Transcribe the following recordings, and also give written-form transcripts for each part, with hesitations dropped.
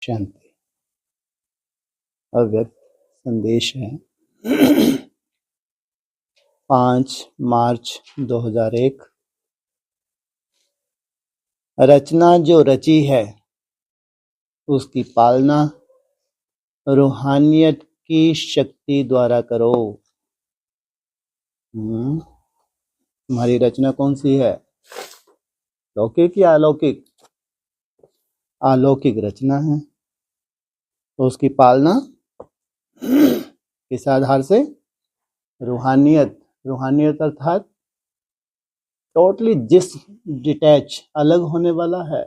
शांति। अव्यक्त संदेश है 5 मार्च 2001। रचना जो रची है उसकी पालना रूहानियत की शक्ति द्वारा करो। तुम्हारी रचना कौन सी है? लौकिक या अलौकिक? अलौकिक रचना है, तो उसकी पालना किस आधार से? रूहानियत। रूहानियत अर्थात टोटली जिस डिटैच, अलग होने वाला है।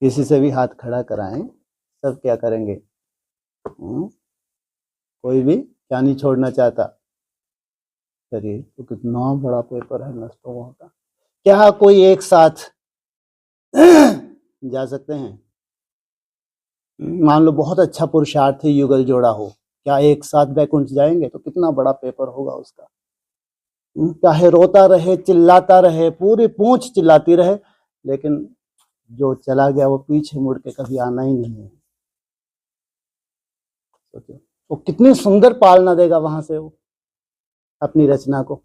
किसी से भी हाथ खड़ा कराएं, सब क्या करेंगे? कोई भी क्या नहीं छोड़ना चाहता। चलिए, तो कितना बड़ा पेपर है नष्ट होगा। क्या कोई एक साथ जा सकते हैं? मान लो बहुत अच्छा पुरुषार्थ युगल जोड़ा हो, क्या एक साथ बैकुंठ जाएंगे? तो कितना बड़ा पेपर होगा उसका। चाहे रोता रहे, चिल्लाता रहे, पूरी पूंछ चिल्लाती रहे, लेकिन जो चला गया वो पीछे मुड़ के कभी आना ही नहीं है। सोचो वो कितनी सुंदर पालना देगा वहां से वो अपनी रचना को।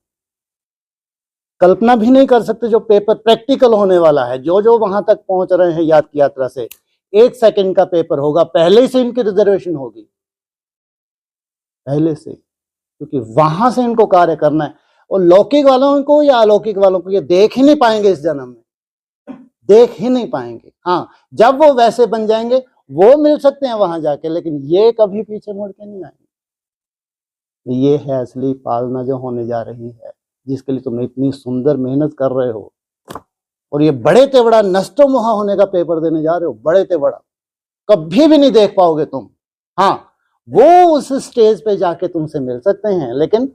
कल्पना भी नहीं कर सकते जो पेपर प्रैक्टिकल होने वाला है। जो जो वहां तक पहुंच रहे हैं याद की यात्रा से, 1 सेकंड का पेपर होगा। पहले से इनकी रिजर्वेशन होगी, पहले से, क्योंकि वहां से इनको कार्य करना है। और लौकिक वालों को या अलौकिक वालों को ये देख ही नहीं पाएंगे, इस जन्म में देख ही नहीं पाएंगे। हाँ, जब वो वैसे बन जाएंगे वो मिल सकते हैं वहां जाके, लेकिन ये कभी पीछे मुड़ के नहीं आएंगे। ये है असली पालना जो होने जा रही है, जिसके लिए तुम इतनी सुंदर मेहनत कर रहे हो। और ये बड़े ते बड़ा नष्टो मोहा होने का पेपर देने जा रहे हो। बड़े ते बड़ा कभी भी नहीं देख पाओगे तुम। हाँ, वो उस स्टेज पे जाके तुमसे मिल सकते हैं, लेकिन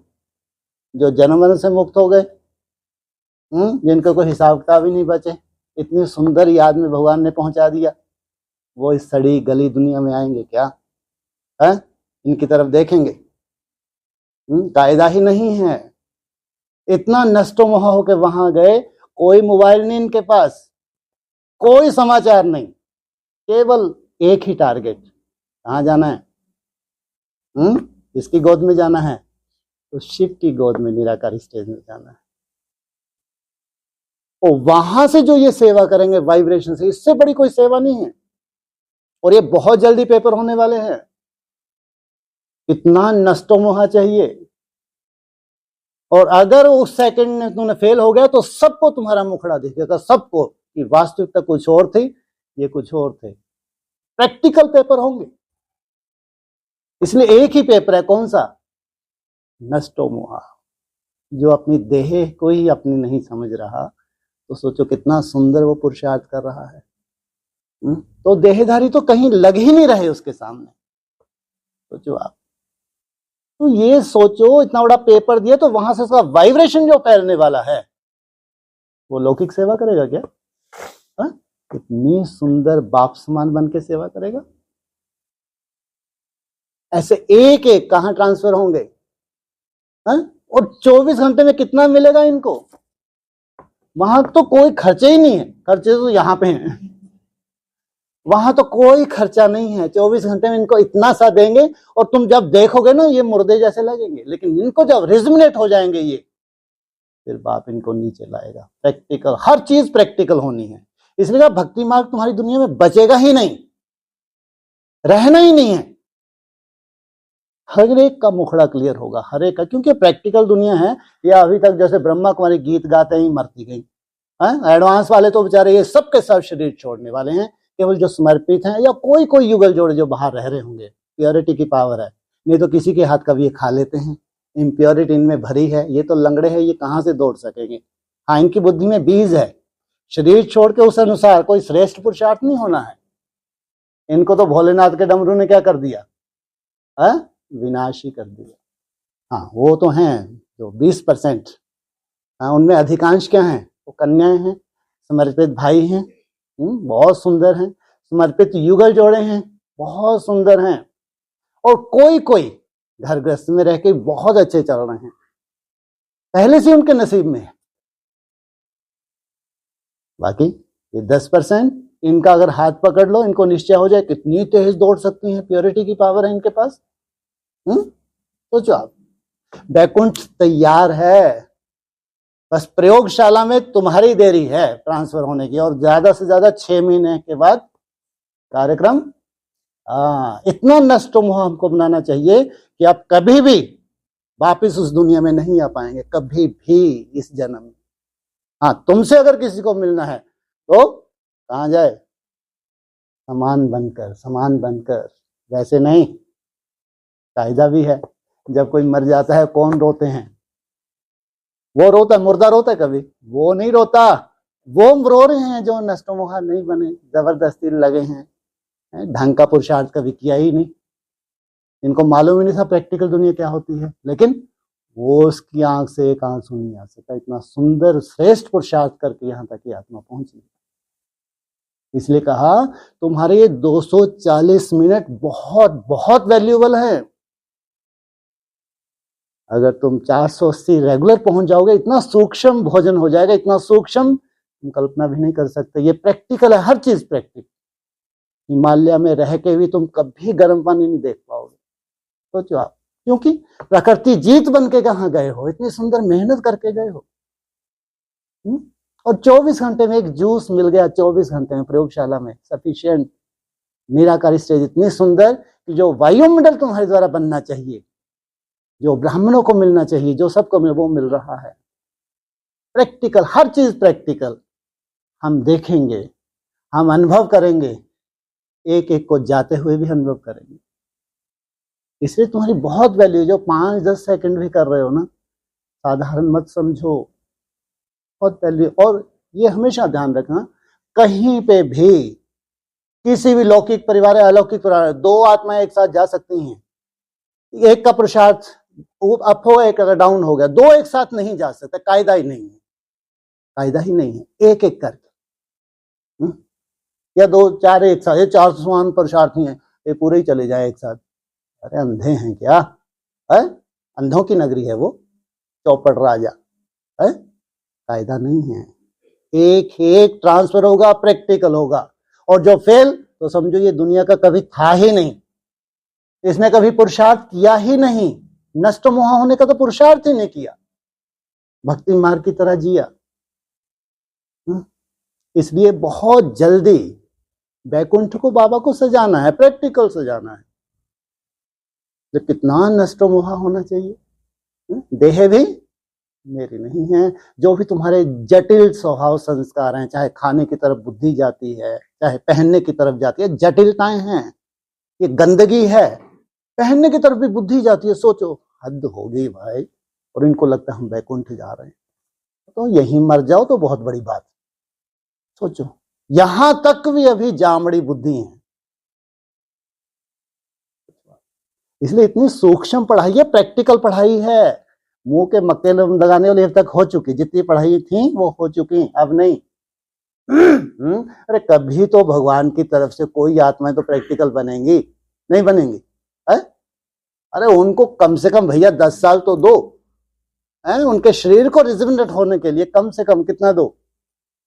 जो जन्म से मुक्त हो गए, जिनका कोई हिसाब किताब ही नहीं बचे, इतनी सुंदर याद में भगवान ने पहुंचा दिया, वो इस सड़ी गली दुनिया में आएंगे क्या? है? इनकी तरफ देखेंगे? कायदा ही नहीं है। इतना नष्टो मोह होके वहां गए, कोई मोबाइल नहीं इनके पास, कोई समाचार नहीं, केवल एक ही टारगेट, कहाँ जाना है? इसकी गोद में जाना है, तो शिव की गोद में निराकार स्टेज में जाना है। और वहां से जो ये सेवा करेंगे वाइब्रेशन से, इससे बड़ी कोई सेवा नहीं है। और ये बहुत जल्दी पेपर होने वाले हैं। इतना नष्टो मोहा चाहिए। और अगर उस सेकंड में तुमने फेल हो गया तो सबको तुम्हारा मुखड़ा दिखेगा, सबको, कि वास्तविकता कुछ और थी, ये कुछ और थे। प्रैक्टिकल पेपर होंगे, इसलिए एक ही पेपर है। कौन सा? नष्टो मोहा। जो अपनी देह को ही अपनी नहीं समझ रहा, तो सोचो कितना सुंदर वो पुरुषार्थ कर रहा है। तो देहधारी तो कहीं लग ही नहीं रहे उसके सामने। सोचो आप, तो ये सोचो इतना बड़ा पेपर दिया, तो वहां से उसका वाइब्रेशन जो फैलने वाला है, वो लौकिक सेवा करेगा क्या? कितनी सुंदर बाप समान बन के सेवा करेगा। ऐसे एक एक कहां ट्रांसफर होंगे? और 24 घंटे में कितना मिलेगा इनको? वहां तो कोई खर्चे ही नहीं है। खर्चे तो यहाँ पे हैं, वहां तो कोई खर्चा नहीं है। 24 घंटे में इनको इतना सा देंगे, और तुम जब देखोगे ना, ये मुर्दे जैसे लगेंगे, लेकिन इनको जब रिजमिनेट हो जाएंगे ये, फिर बाप इनको नीचे लाएगा। प्रैक्टिकल, हर चीज प्रैक्टिकल होनी है। इसलिए भक्ति मार्ग तुम्हारी दुनिया में बचेगा ही नहीं, रहना ही नहीं है। हर एक का मुखड़ा क्लियर होगा, हर एक का, क्योंकि प्रैक्टिकल दुनिया है। या अभी तक जैसे ब्रह्मा कुमारी गीत गाते ही मरती गई, एडवांस वाले तो बेचारे ये सबके सब शरीर छोड़ने वाले हैं। केवल जो समर्पित हैं, या कोई कोई युगल जोड़े जो बाहर रह रहे होंगे, प्योरिटी की पावर है। नहीं तो किसी के हाथ का भी ये खा लेते हैं। इम्प्योरिटी इनमें भरी है, ये तो लंगड़े हैं, ये कहाँ से दौड़ सकेंगे? हाँ, इनकी बुद्धि में बीज है। शरीर छोड़ के उस अनुसार कोई श्रेष्ठ पुरुषार्थ नहीं होना है। इनको तो भोलेनाथ के डमरू ने क्या कर दिया? विनाश ही कर दिया। हाँ, वो तो हैं जो 20%, उनमें अधिकांश क्या हैं? वो कन्याएं हैं, समर्पित भाई हैं, बहुत सुंदर हैं, समर्पित युगल जोड़े हैं, बहुत सुंदर हैं। और कोई कोई घर गृहस्थ में रह के बहुत अच्छे चल रहे हैं, पहले से उनके नसीब में है। बाकी ये 10% इनका अगर हाथ पकड़ लो, इनको निश्चय हो जाए कितनी तेज दौड़ सकती हैं, प्योरिटी की पावर है इनके पास। सोचो आप, बैकुंठ तैयार है, बस प्रयोगशाला में तुम्हारी देरी है ट्रांसफर होने की, और ज्यादा से ज्यादा 6 महीने के बाद कार्यक्रम। इतना नष्ट मोह हमको बनाना चाहिए कि आप कभी भी वापिस उस दुनिया में नहीं आ पाएंगे, कभी भी इस जन्म में। हाँ, तुमसे अगर किसी को मिलना है तो कहाँ जाए, समान बनकर, समान बनकर, वैसे नहीं। कायदा भी है, जब कोई मर जाता है कौन रोते हैं, वो रोता है, मुर्दा रोता है कभी, वो नहीं रोता। वो रो रहे हैं जो नष्ट मोह नहीं बने, जबरदस्ती लगे हैं, ढंग का पुरुषार्थ कभी किया ही नहीं, इनको मालूम ही नहीं था प्रैक्टिकल दुनिया क्या होती है, लेकिन वो उसकी आंख से एक आंसू नहीं आ सकता, इतना सुंदर श्रेष्ठ पुरुषार्थ करके यहाँ तक की आत्मा पहुंची। इसलिए कहा तुम्हारे ये 240 मिनट बहुत बहुत वैल्यूएबल है। अगर तुम 480 रेगुलर पहुंच जाओगे, इतना सूक्ष्म भोजन हो जाएगा, इतना सूक्ष्म तुम कल्पना भी नहीं कर सकते। ये प्रैक्टिकल है, हर चीज प्रैक्टिकल। हिमालय में रह के भी तुम कभी गर्म पानी नहीं देख पाओगे। सोचो आप, क्योंकि प्रकृति जीत बन के कहाँ गए हो, इतनी सुंदर मेहनत करके गए हो। और 24 घंटे में एक जूस मिल गया, 24 घंटे में प्रयोगशाला में सफिशिएंट निराकारी स्टेज, इतनी सुंदर कि जो वायुमंडल तुम्हारे द्वारा बनना चाहिए, जो ब्राह्मणों को मिलना चाहिए, जो सबको मिल, वो मिल रहा है। प्रैक्टिकल, हर चीज प्रैक्टिकल। हम देखेंगे, हम अनुभव करेंगे, एक एक को जाते हुए भी अनुभव करेंगे। इसलिए तुम्हारी बहुत वैल्यू, जो 5-10 सेकंड भी कर रहे हो ना, साधारण मत समझो, बहुत वैल्यू। और ये हमेशा ध्यान रखना, कहीं पे भी किसी भी लौकिक परिवार या अलौकिक परिवार, 2 आत्माएं एक साथ जा सकती हैं। एक का पुरुषार्थ अप हो, एक अगर डाउन हो गया, 2 एक साथ नहीं जा सकते, कायदा ही नहीं है, कायदा ही नहीं है। एक एक करके, या 2-4 एक साथ, ये 4 समान पुरुषार्थी हैं, ये पूरे ही चले जाए एक साथ। अरे अंधे हैं क्या है? अंधों की नगरी है वो, चौपड़ राजा है, कायदा नहीं है। एक एक ट्रांसफर होगा, प्रैक्टिकल होगा। और जो फेल, तो समझो ये दुनिया का कभी था ही नहीं, इसने कभी पुरुषार्थ किया ही नहीं, नष्ट मोह होने का तो पुरुषार्थ ही नहीं किया, भक्ति मार्ग की तरह जिया। इसलिए बहुत जल्दी बैकुंठ को बाबा को सजाना है, प्रैक्टिकल सजाना है। तो कितना नष्ट मोह होना चाहिए। देह भी मेरी नहीं है। जो भी तुम्हारे जटिल स्वभाव संस्कार हैं, चाहे खाने की तरफ बुद्धि जाती है, चाहे पहनने की तरफ जाती है, जटिलताएं हैं, ये गंदगी है, पहनने की तरफ भी बुद्धि जाती है। सोचो, हद हो गई भाई, और इनको लगता है हम बैकुंठ जा रहे हैं, तो यहीं मर जाओ तो बहुत बड़ी बात। सोचो, यहां तक भी अभी जामड़ी बुद्धि है। इसलिए इतनी सूक्ष्म पढ़ाई है, प्रैक्टिकल पढ़ाई है। मुंह के मक्के लगाने वाली अब तक हो चुकी, जितनी पढ़ाई थी वो हो चुकी, अब नहीं। अरे कभी तो भगवान की तरफ से कोई आत्माएं तो प्रैक्टिकल बनेंगी, नहीं बनेंगी है? अरे उनको कम से कम भैया 10 साल तो दो, है? उनके शरीर को रिजनरेट होने के लिए कम से कम कितना दो,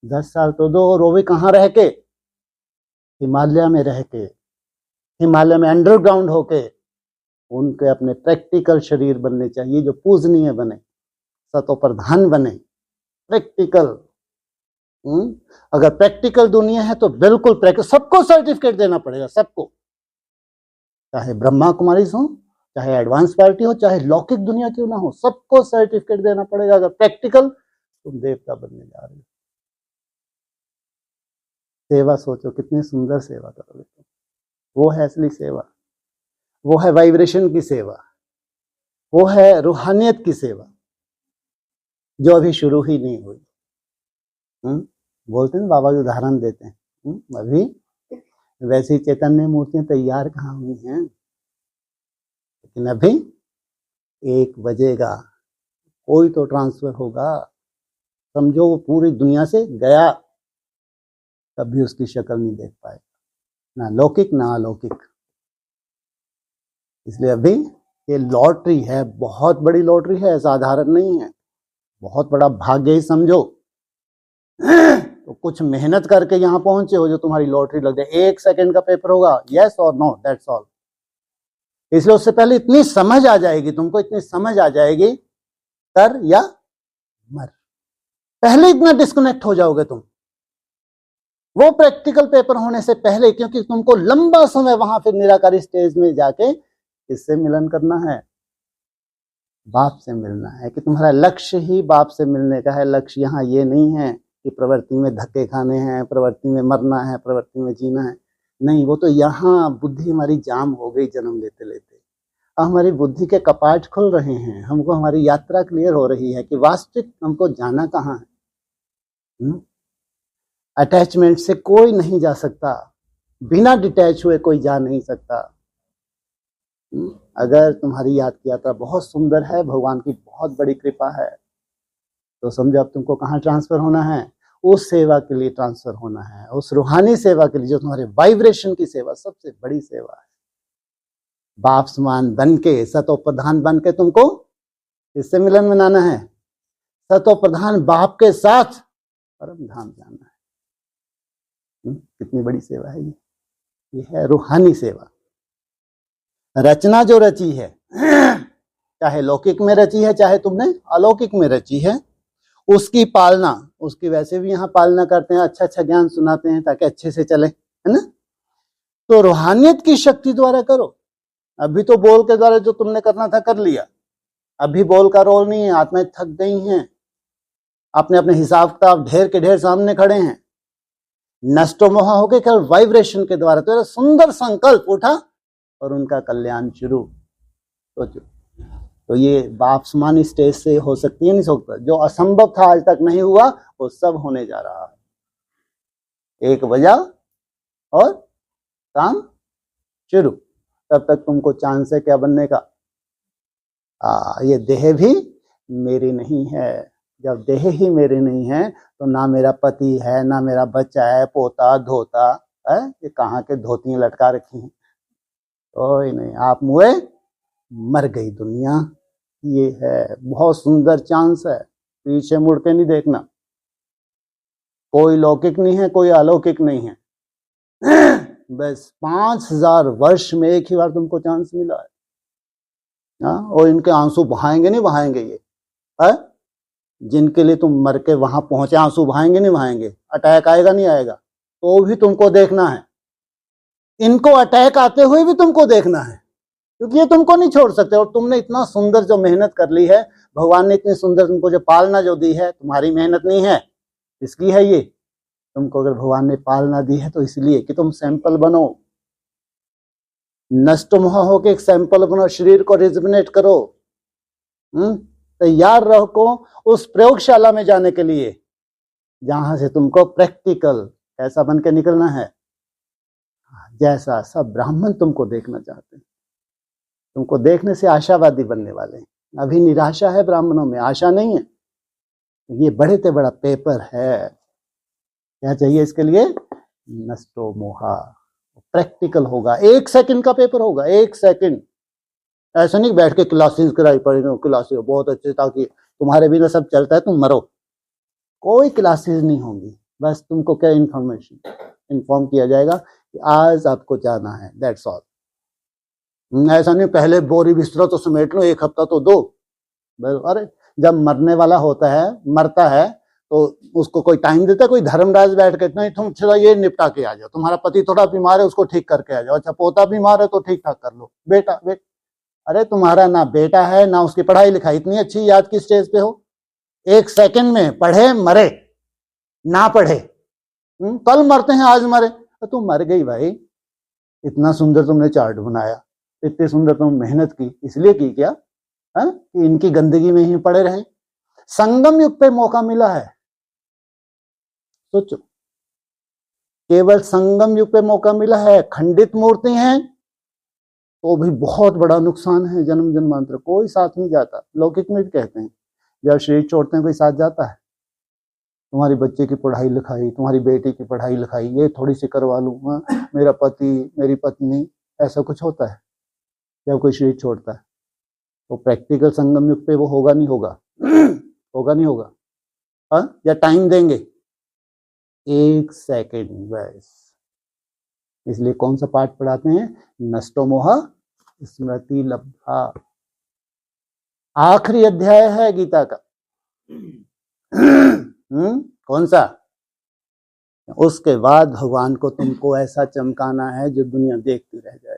10 साल तो दो। और वो भी कहाँ रह के, हिमालय में रह के, हिमालय में अंडरग्राउंड होके। उनके अपने प्रैक्टिकल शरीर बनने चाहिए, जो पूजनीय बने, सतो प्रधान बने, प्रैक्टिकल। अगर प्रैक्टिकल दुनिया है तो बिल्कुल प्रैक्टिकल, सबको सर्टिफिकेट देना पड़ेगा, सबको, चाहे ब्रह्मा कुमारी हो, चाहे एडवांस पार्टी हो, चाहे लौकिक दुनिया क्यों ना हो, सबको सर्टिफिकेट देना पड़ेगा। अगर प्रैक्टिकल, तुम देवता बनने जा रहे हो। सेवा सोचो, कितनी सुंदर सेवा करोगे तुम, वो है असली सेवा, वो है वाइब्रेशन की सेवा, वो है रूहानियत की सेवा, जो अभी शुरू ही नहीं हुई। बोलते हैं बाबा जी उदाहरण देते हैं, अभी वैसी चैतन्य मूर्तियां तैयार कहाँ हुई हैं, लेकिन अभी 1 बजेगा, कोई तो ट्रांसफर होगा। समझो वो पूरी दुनिया से गया, कभी उसकी शक्ल नहीं देख पाए, ना लौकिक ना अलौकिक। इसलिए अभी ये लॉटरी है, बहुत बड़ी लॉटरी है, साधारण नहीं है, बहुत बड़ा भाग्य ही समझो। तो कुछ मेहनत करके यहाँ पहुंचे हो जो तुम्हारी लॉटरी लग जाए। 1 सेकंड का पेपर होगा, यस और नो, दैट्स ऑल। इसलिए उससे पहले इतनी समझ आ जाएगी तुमको, इतनी समझ आ जाएगी, कर या मर, पहले इतना डिस्कनेक्ट हो जाओगे तुम वो प्रैक्टिकल पेपर होने से पहले, क्योंकि तुमको लंबा समय वहां फिर निराकारी स्टेज में जाके किससे मिलन करना है? बाप से मिलना है। कि तुम्हारा लक्ष्य ही बाप से मिलने का है। लक्ष्य यहाँ ये नहीं है कि प्रवृत्ति में धक्के खाने हैं, प्रवृत्ति में मरना है, प्रवृत्ति में जीना है, नहीं। वो तो यहाँ बुद्धि हमारी जाम हो गई जन्म लेते लेते। अब हमारी बुद्धि के कपाट खुल रहे हैं, हमको हमारी यात्रा क्लियर हो रही है कि वास्तविक हमको जाना कहाँ है। अटैचमेंट से कोई नहीं जा सकता, बिना डिटैच हुए कोई जा नहीं सकता। अगर तुम्हारी याद की यात्रा बहुत सुंदर है, भगवान की बहुत बड़ी कृपा है, तो समझो अब तुमको कहाँ ट्रांसफर होना है? उस सेवा के लिए ट्रांसफर होना है, उस रूहानी सेवा के लिए जो तुम्हारे वाइब्रेशन की सेवा सबसे बड़ी सेवा है। बाप समान बन के, सतो प्रधान बन के तुमको इससे मिलन मनाना है। सतो प्रधान बाप के साथ परम धाम जाना है। कितनी बड़ी सेवा है ये है रूहानी सेवा। रचना जो रची है, चाहे लौकिक में रची है, चाहे तुमने अलौकिक में रची है, उसकी पालना, उसकी वैसे भी यहाँ पालना करते हैं, अच्छा अच्छा ज्ञान सुनाते हैं ताकि अच्छे से चले, है ना। तो रूहानियत की शक्ति द्वारा करो। अभी तो बोल के द्वारा जो तुमने करना था कर लिया, अभी बोल का रोल नहीं है। आत्माएं थक गई हैं, अपने अपने हिसाब किताब ढेर के ढेर सामने खड़े हैं, नष्टो मोह हो गए। केवल वाइब्रेशन के द्वारा तो सुंदर संकल्प उठा और उनका कल्याण शुरू। तो ये बाप समान स्टेज से हो सकती है, नहीं सकता। जो असंभव था आज तक नहीं हुआ, वो सब होने जा रहा है। एक वजह और काम शुरू। तब तक तुमको चांस है क्या बनने का? ये देह भी मेरी नहीं है। जब देह ही मेरी नहीं है तो ना मेरा पति है, ना मेरा बच्चा है, पोता धोता है, ये कहाँ के धोतियां लटका रखी हैं? कोई नहीं, आप मुए मर गई दुनिया। ये है बहुत सुंदर चांस है, पीछे मुड़ के नहीं देखना। कोई लौकिक नहीं है, कोई अलौकिक नहीं है। बस 5000 वर्ष में एक ही बार तुमको चांस मिला है। और इनके आंसू बहाएंगे नहीं बहाएंगे ये है? जिनके लिए तुम मर के वहां पहुंचे, आंसू बहाएंगे नहीं बहाएंगे? अटैक आएगा नहीं आएगा? तो भी तुमको देखना है। इनको अटैक आते हुए भी तुमको देखना है, क्योंकि ये तुमको नहीं छोड़ सकते। और तुमने इतना सुंदर जो मेहनत कर ली है, भगवान ने इतनी सुंदर तुमको जो पालना जो दी है, तुम्हारी मेहनत नहीं है, इसकी है ये। तुमको अगर भगवान ने पालना दी है तो इसलिए कि तुम सैंपल बनो, नष्ट मोह हो के एक सैंपल बनो, शरीर को रिजुविनेट करो, तैयार रहो को उस प्रयोगशाला में जाने के लिए, जहां से तुमको प्रैक्टिकल ऐसा बन के निकलना है जैसा सब ब्राह्मण तुमको देखना चाहते हैं। तुमको देखने से आशावादी बनने वाले हैं। अभी निराशा है ब्राह्मणों में, आशा नहीं है। ये बड़े से बड़ा पेपर है। क्या चाहिए इसके लिए? नष्टो मोहा। प्रैक्टिकल होगा, 1 सेकंड का पेपर होगा, 1 सेकंड। ऐसा नहीं बैठ के क्लासेस कराई पड़ेगी, क्लासेस बहुत अच्छे ताकि तुम्हारे बिना सब चलता है, तुम मरो। कोई क्लासेस नहीं होंगी, बस तुमको क्या इन्फॉर्म किया जाएगा कि आज आपको जाना है, दैट्स ऑल। ऐसा नहीं पहले बोरी बिस्तरा तो समेट लो, 1 हफ्ता तो दो। अरे जब मरने वाला होता है, मरता है, तो उसको कोई टाइम देता है? कोई धर्मराज बैठ के नहीं तुम चलो ये निपटा के आ जाओ, तुम्हारा पति थोड़ा बीमार है उसको ठीक करके आ जाओ, अच्छा पोता बीमार है तो ठीक ठाक कर लो, बेटा अरे तुम्हारा ना बेटा है ना उसकी पढ़ाई लिखाई इतनी अच्छी, याद की स्टेज पे हो। 1 सेकंड में पढ़े मरे, ना पढ़े कल मरते हैं आज मरे, तो तुम मर गई भाई। इतना सुंदर तुमने चार्ट बनाया, इतनी सुंदर तुम मेहनत की, इसलिए की क्या है कि इनकी गंदगी में ही पड़े रहे? संगम युग पे मौका मिला है, सोचो। केवल संगम युग पे मौका मिला है। खंडित मूर्ति हैं तो भी बहुत बड़ा नुकसान है। जन्म जन्मांतर कोई साथ नहीं जाता। लौकिक में भी कहते हैं जब शरीर छोड़ते हैं कोई साथ जाता है? तुम्हारी बच्चे की पढ़ाई लिखाई, तुम्हारी बेटी की पढ़ाई लिखाई ये थोड़ी सी करवा लूँ, मेरा पति मेरी पत्नी, ऐसा कुछ होता है जब कोई शरीर छोड़ता है? तो प्रैक्टिकल संगम युग पे वो होगा नहीं होगा? होगा नहीं होगा? या टाइम देंगे? 1 सेकंड बस। इसलिए कौन सा पाठ पढ़ाते हैं? नष्टो मोह स्मृति लब्धा। आखिरी अध्याय है गीता का। कौन सा? उसके बाद भगवान को तुमको ऐसा चमकाना है जो दुनिया देखती रह जाए।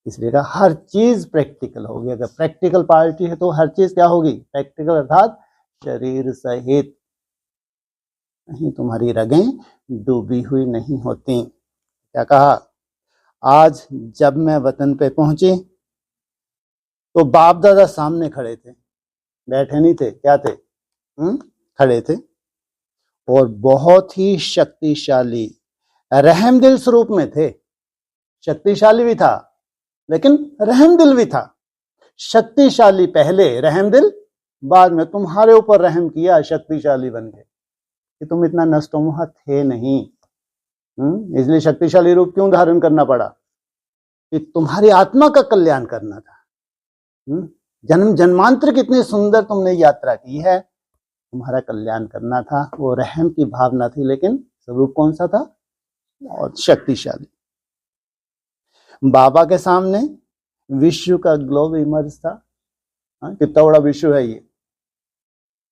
इसलिए कहा हर चीज प्रैक्टिकल होगी। अगर प्रैक्टिकल पार्टी है तो हर चीज क्या होगी? प्रैक्टिकल, अर्थात शरीर सहित। नहीं, तुम्हारी रगें डूबी हुई नहीं होती। क्या कहा? आज जब मैं वतन पे पहुंची तो बाप दादा सामने खड़े थे, बैठे नहीं थे। क्या थे? खड़े थे। और बहुत ही शक्तिशाली रहमदिल स्वरूप में थे। शक्तिशाली भी था लेकिन रहमदिल भी था। शक्तिशाली पहले, रहमदिल बाद में। तुम्हारे ऊपर रहम किया, शक्तिशाली बन गए कि तुम इतना नष्टोमुहा थे नहीं। इसलिए शक्तिशाली रूप क्यों धारण करना पड़ा? कि तुम्हारी आत्मा का कल्याण करना था। जन्म जन्मांतर कितनी सुंदर तुमने यात्रा की है, तुम्हारा कल्याण करना था। वो रहम की भावना थी, लेकिन स्वरूप कौन सा था? और शक्तिशाली। बाबा के सामने विश्व का ग्लोब इमर्ज था। कितना बड़ा विश्व है ये?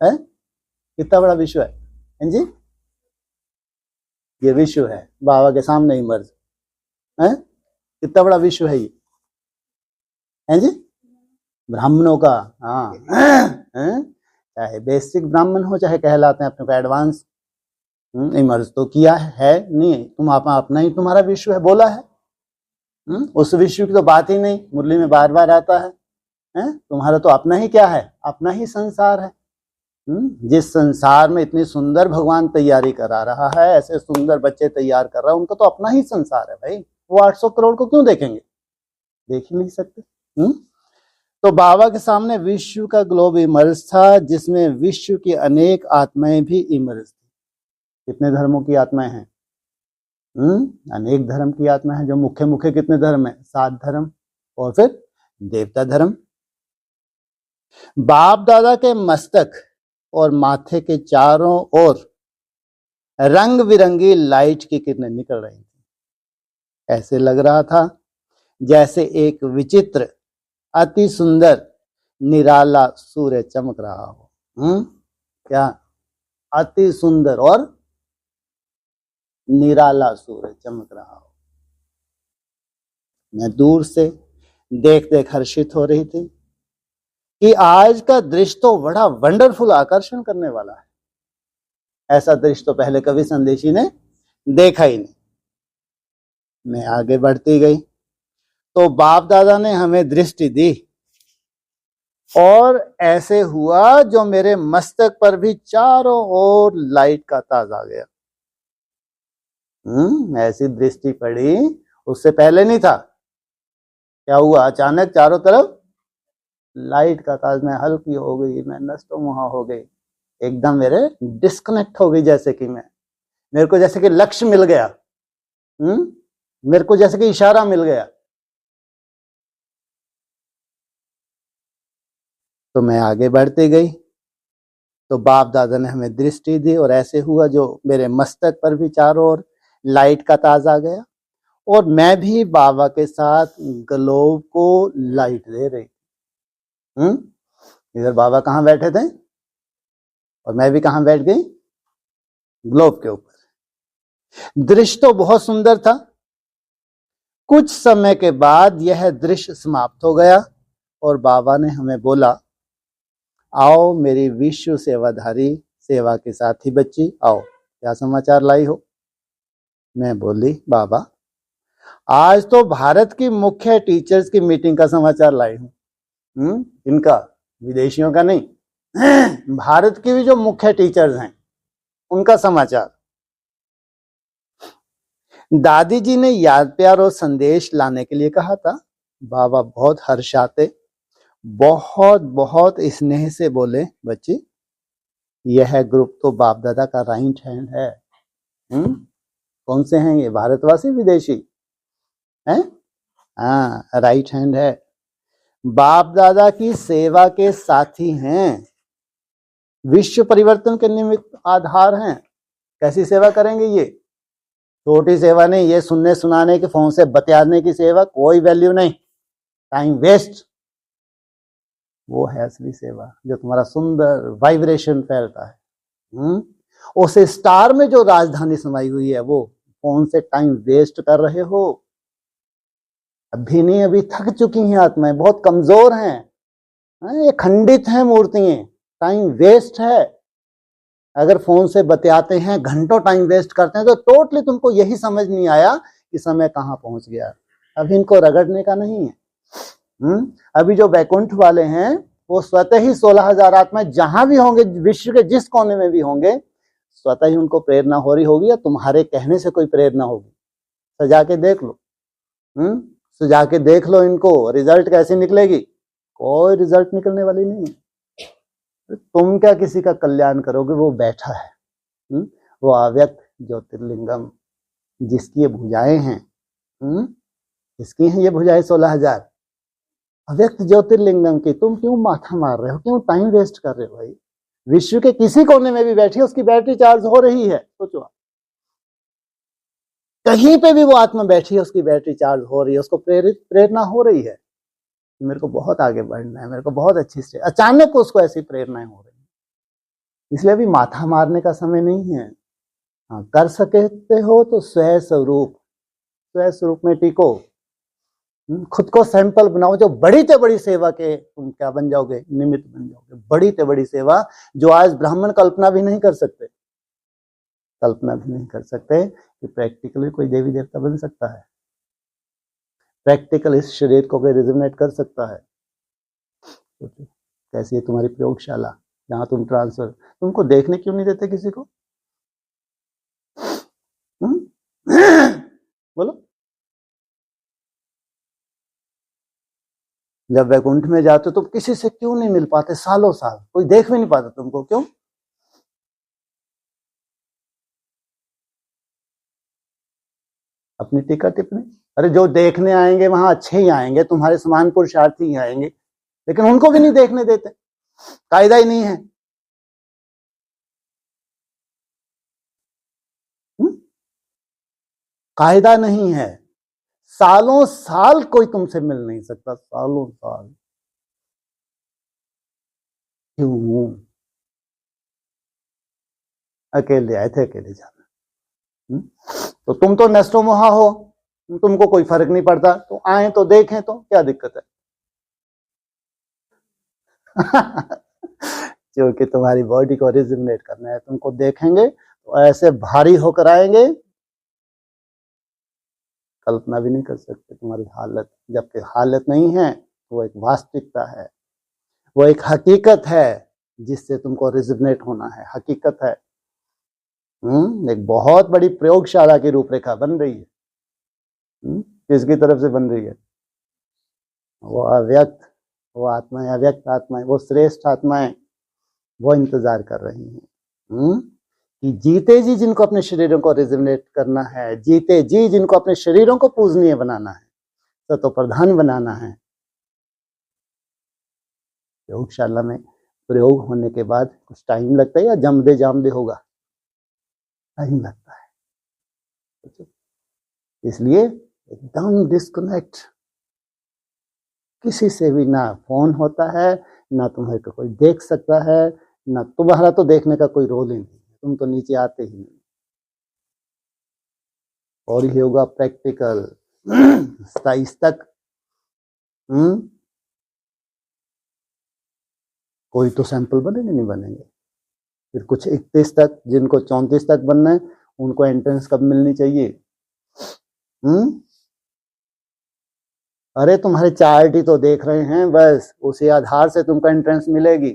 है कितना बड़ा विश्व है जी? ये विश्व है बाबा के सामने इमर्ज है। कितना बड़ा विश्व है ये? है जी? ब्राह्मणों का। हाँ, चाहे बेसिक ब्राह्मण हो, चाहे कहलाते हैं अपने को एडवांस, इमर्ज तो किया है। नहीं, तुम अपना ही तुम्हारा विश्व है बोला है। उस विश्व की तो बात ही नहीं, मुरली में बार बार आता है। तुम्हारा तो अपना ही क्या है? अपना ही संसार है। जिस संसार में इतनी सुंदर भगवान तैयारी करा रहा है, ऐसे सुंदर बच्चे तैयार कर रहा है, उनका तो अपना ही संसार है भाई। वो 800 करोड़ को क्यों देखेंगे? देख ही नहीं सकते। तो बाबा के सामने विश्व का ग्लोब इमर्ज था, जिसमें विश्व की अनेक आत्माएं भी इमर्ज थी। कितने धर्मों की आत्माएं हैं? अनेक धर्म की आत्मा है। जो मुख्य मुख्य कितने धर्म है? 7 धर्म। और फिर देवता धर्म। बाप दादा के मस्तक और माथे के चारों ओर रंग बिरंगी लाइट की किरणें निकल रही थी। ऐसे लग रहा था जैसे एक विचित्र, अति सुंदर, निराला सूर्य चमक रहा हो। क्या? अति सुंदर और निराला सूर्य चमक रहा हो। मैं दूर से देख देख हर्षित हो रही थी कि आज का दृश्य तो बड़ा वंडरफुल, आकर्षण करने वाला है। ऐसा दृश्य तो पहले कभी संदेशी ने देखा ही नहीं। मैं आगे बढ़ती गई तो बाप दादा ने हमें दृष्टि दी और ऐसे हुआ जो मेरे मस्तक पर भी चारों ओर लाइट का ताज आ गया। ऐसी दृष्टि पड़ी, उससे पहले नहीं था। क्या हुआ? अचानक चारों तरफ लाइट का ताज। मैं हल्की हो गई, मैं नष्टोमुहा हो गई, एकदम मेरे डिस्कनेक्ट हो गई। जैसे कि मेरे को जैसे कि लक्ष्य मिल गया। मेरे को जैसे कि इशारा मिल गया। तो मैं आगे बढ़ती गई तो बाप दादा ने हमें दृष्टि दी और ऐसे हुआ जो मेरे मस्तक पर भी चारों ओर लाइट का ताज आ गया और मैं भी बाबा के साथ ग्लोब को लाइट दे रही। इधर बाबा कहाँ बैठे थे और मैं भी कहाँ बैठ गई? ग्लोब के ऊपर। दृश्य तो बहुत सुंदर था। कुछ समय के बाद यह दृश्य समाप्त हो गया और बाबा ने हमें बोला, आओ मेरी विश्व सेवाधारी सेवा के साथी बच्ची, आओ, क्या समाचार लाई हो? मैं बोली, बाबा आज तो भारत की मुख्य टीचर्स की मीटिंग का समाचार लाई हूं। इनका, विदेशियों का नहीं, भारत की भी जो मुख्य टीचर्स हैं उनका समाचार। दादी जी ने याद प्यार और संदेश लाने के लिए कहा था। बाबा बहुत हर्षाते, बहुत बहुत स्नेह से बोले, बच्ची यह ग्रुप तो बाप दादा का राइट हैंड है। कौन से हैं ये? भारतवासी, विदेशी हैं? हाँ, राइट हैंड है। बाप दादा की सेवा के साथी हैं, विश्व परिवर्तन के निमित्त आधार हैं। कैसी सेवा करेंगे? ये छोटी सेवा नहीं, ये सुनने सुनाने के, फोन से बतियाने की सेवा, कोई वैल्यू नहीं, टाइम वेस्ट। वो है असली सेवा जो तुम्हारा सुंदर वाइब्रेशन फैलता है। उस स्टार में जो राजधानी समाई हुई है, वो फोन से टाइम वेस्ट कर रहे हो। अभी नहीं, अभी थक चुकी हैं आत्माएं, बहुत कमजोर हैं, ये खंडित हैं मूर्तियां, टाइम वेस्ट है। अगर फोन से बतियाते हैं, घंटों टाइम वेस्ट करते हैं, तो टोटली तुमको यही समझ नहीं आया कि समय कहाँ पहुंच गया। अभी इनको रगड़ने का नहीं है। अभी जो वैकुंठ वाले हैं, वो स्वतः ही 16,000 आत्माएं जहां भी होंगे, विश्व के जिस कोने में भी होंगे, स्वतः ही उनको प्रेरणा हो रही होगी, या तुम्हारे कहने से कोई प्रेरणा होगी। सजा के देख लो, सजा के देख लो इनको, रिजल्ट कैसी निकलेगी? कोई रिजल्ट निकलने वाली नहीं है। तुम क्या किसी का कल्याण करोगे? वो बैठा है, वो अव्यक्त ज्योतिर्लिंगम, जिसकी ये भुजाएं हैं, इसकी हैं ये भुजाएं 16,000 अव्यक्त ज्योतिर्लिंगम की। तुम क्यों माथा मार रहे हो? क्यों टाइम वेस्ट कर रहे हो भाई? विश्व के किसी कोने में भी बैठी है, उसकी बैटरी चार्ज हो रही है। सोचो, कहीं पे भी वो आत्मा बैठी है, उसकी बैटरी चार्ज हो रही है, उसको प्रेरणा हो रही है, मेरे को बहुत आगे बढ़ना है, मेरे को बहुत अच्छी से। अचानक उसको ऐसी प्रेरणाएं हो रही है। इसलिए अभी माथा मारने का समय नहीं है। हाँ, कर सकते हो तो स्वयं स्वरूप में टिको, खुद को सैंपल बनाओ। जो बड़ी से बड़ी सेवा के तुम क्या बन जाओगे? निमित्त बन जाओगे। बड़ी से बड़ी सेवा जो आज ब्राह्मण कल्पना भी नहीं कर सकते, कि प्रैक्टिकली कोई देवी देवता बन सकता है, प्रैक्टिकल इस शरीर को रिजोनेट कर सकता है। कैसी है तुम्हारी प्रयोगशाला, जहां तुम ट्रांसफर, तुमको देखने क्यों नहीं देते किसी को? बोलो। जब वैकुंठ में जाते हो तो किसी से क्यों नहीं मिल पाते? सालों साल कोई देख भी नहीं पाता तुमको, क्यों? अपनी टीका टिप्पणी। अरे जो देखने आएंगे वहां अच्छे ही आएंगे, तुम्हारे समान पुरुषार्थी ही आएंगे, लेकिन उनको भी नहीं देखने देते, कायदा ही नहीं है। कायदा नहीं है। सालों साल कोई तुमसे मिल नहीं सकता, सालों साल। क्यों? अकेले आए थे, अकेले जाना। तो तुम तो नष्टो मोहा हो, तुमको कोई फर्क नहीं पड़ता, तो आए तो देखें, तो क्या दिक्कत है? क्योंकि तुम्हारी बॉडी को रिजोनेट करना है, तुमको देखेंगे तो ऐसे भारी होकर आएंगे, कल्पना भी नहीं कर सकते तुम्हारी हालत। जबकि हालत नहीं है, वो एक वास्तविकता है, वो एक हकीकत है जिससे तुमको रिजोनेट होना है। हकीकत है। एक बहुत बड़ी प्रयोगशाला की रूपरेखा बन रही है। किसकी तरफ से बन रही है? वो अव्यक्त, वो आत्माएं, अव्यक्त आत्माएं, वो श्रेष्ठ आत्माएं, वो इंतजार कर रही हैं कि जीते जी जिनको अपने शरीरों को रिजोनेट करना है, जीते जी जिनको अपने शरीरों को पूजनीय बनाना है, सतो प्रधान बनाना है। प्रयोगशाला में प्रयोग होने के बाद कुछ टाइम लगता है, या जमदे जामदे होगा? टाइम लगता है। इसलिए एकदम डिस्कनेक्ट, किसी से भी ना फोन होता है, ना तुम्हें को कोई देख सकता है, ना तुम्हारा तो देखने का कोई रोल ही नहीं, तुम तो नीचे आते ही नहीं। और ये होगा प्रैक्टिकल 27 तक। कोई तो सैंपल बनेंगे, नहीं बनेंगे। फिर कुछ 31 तक, जिनको 34 तक बनना है, उनको एंट्रेंस कब मिलनी चाहिए? अरे तुम्हारे चार्ट ही तो देख रहे हैं, बस उसी आधार से तुमको एंट्रेंस मिलेगी।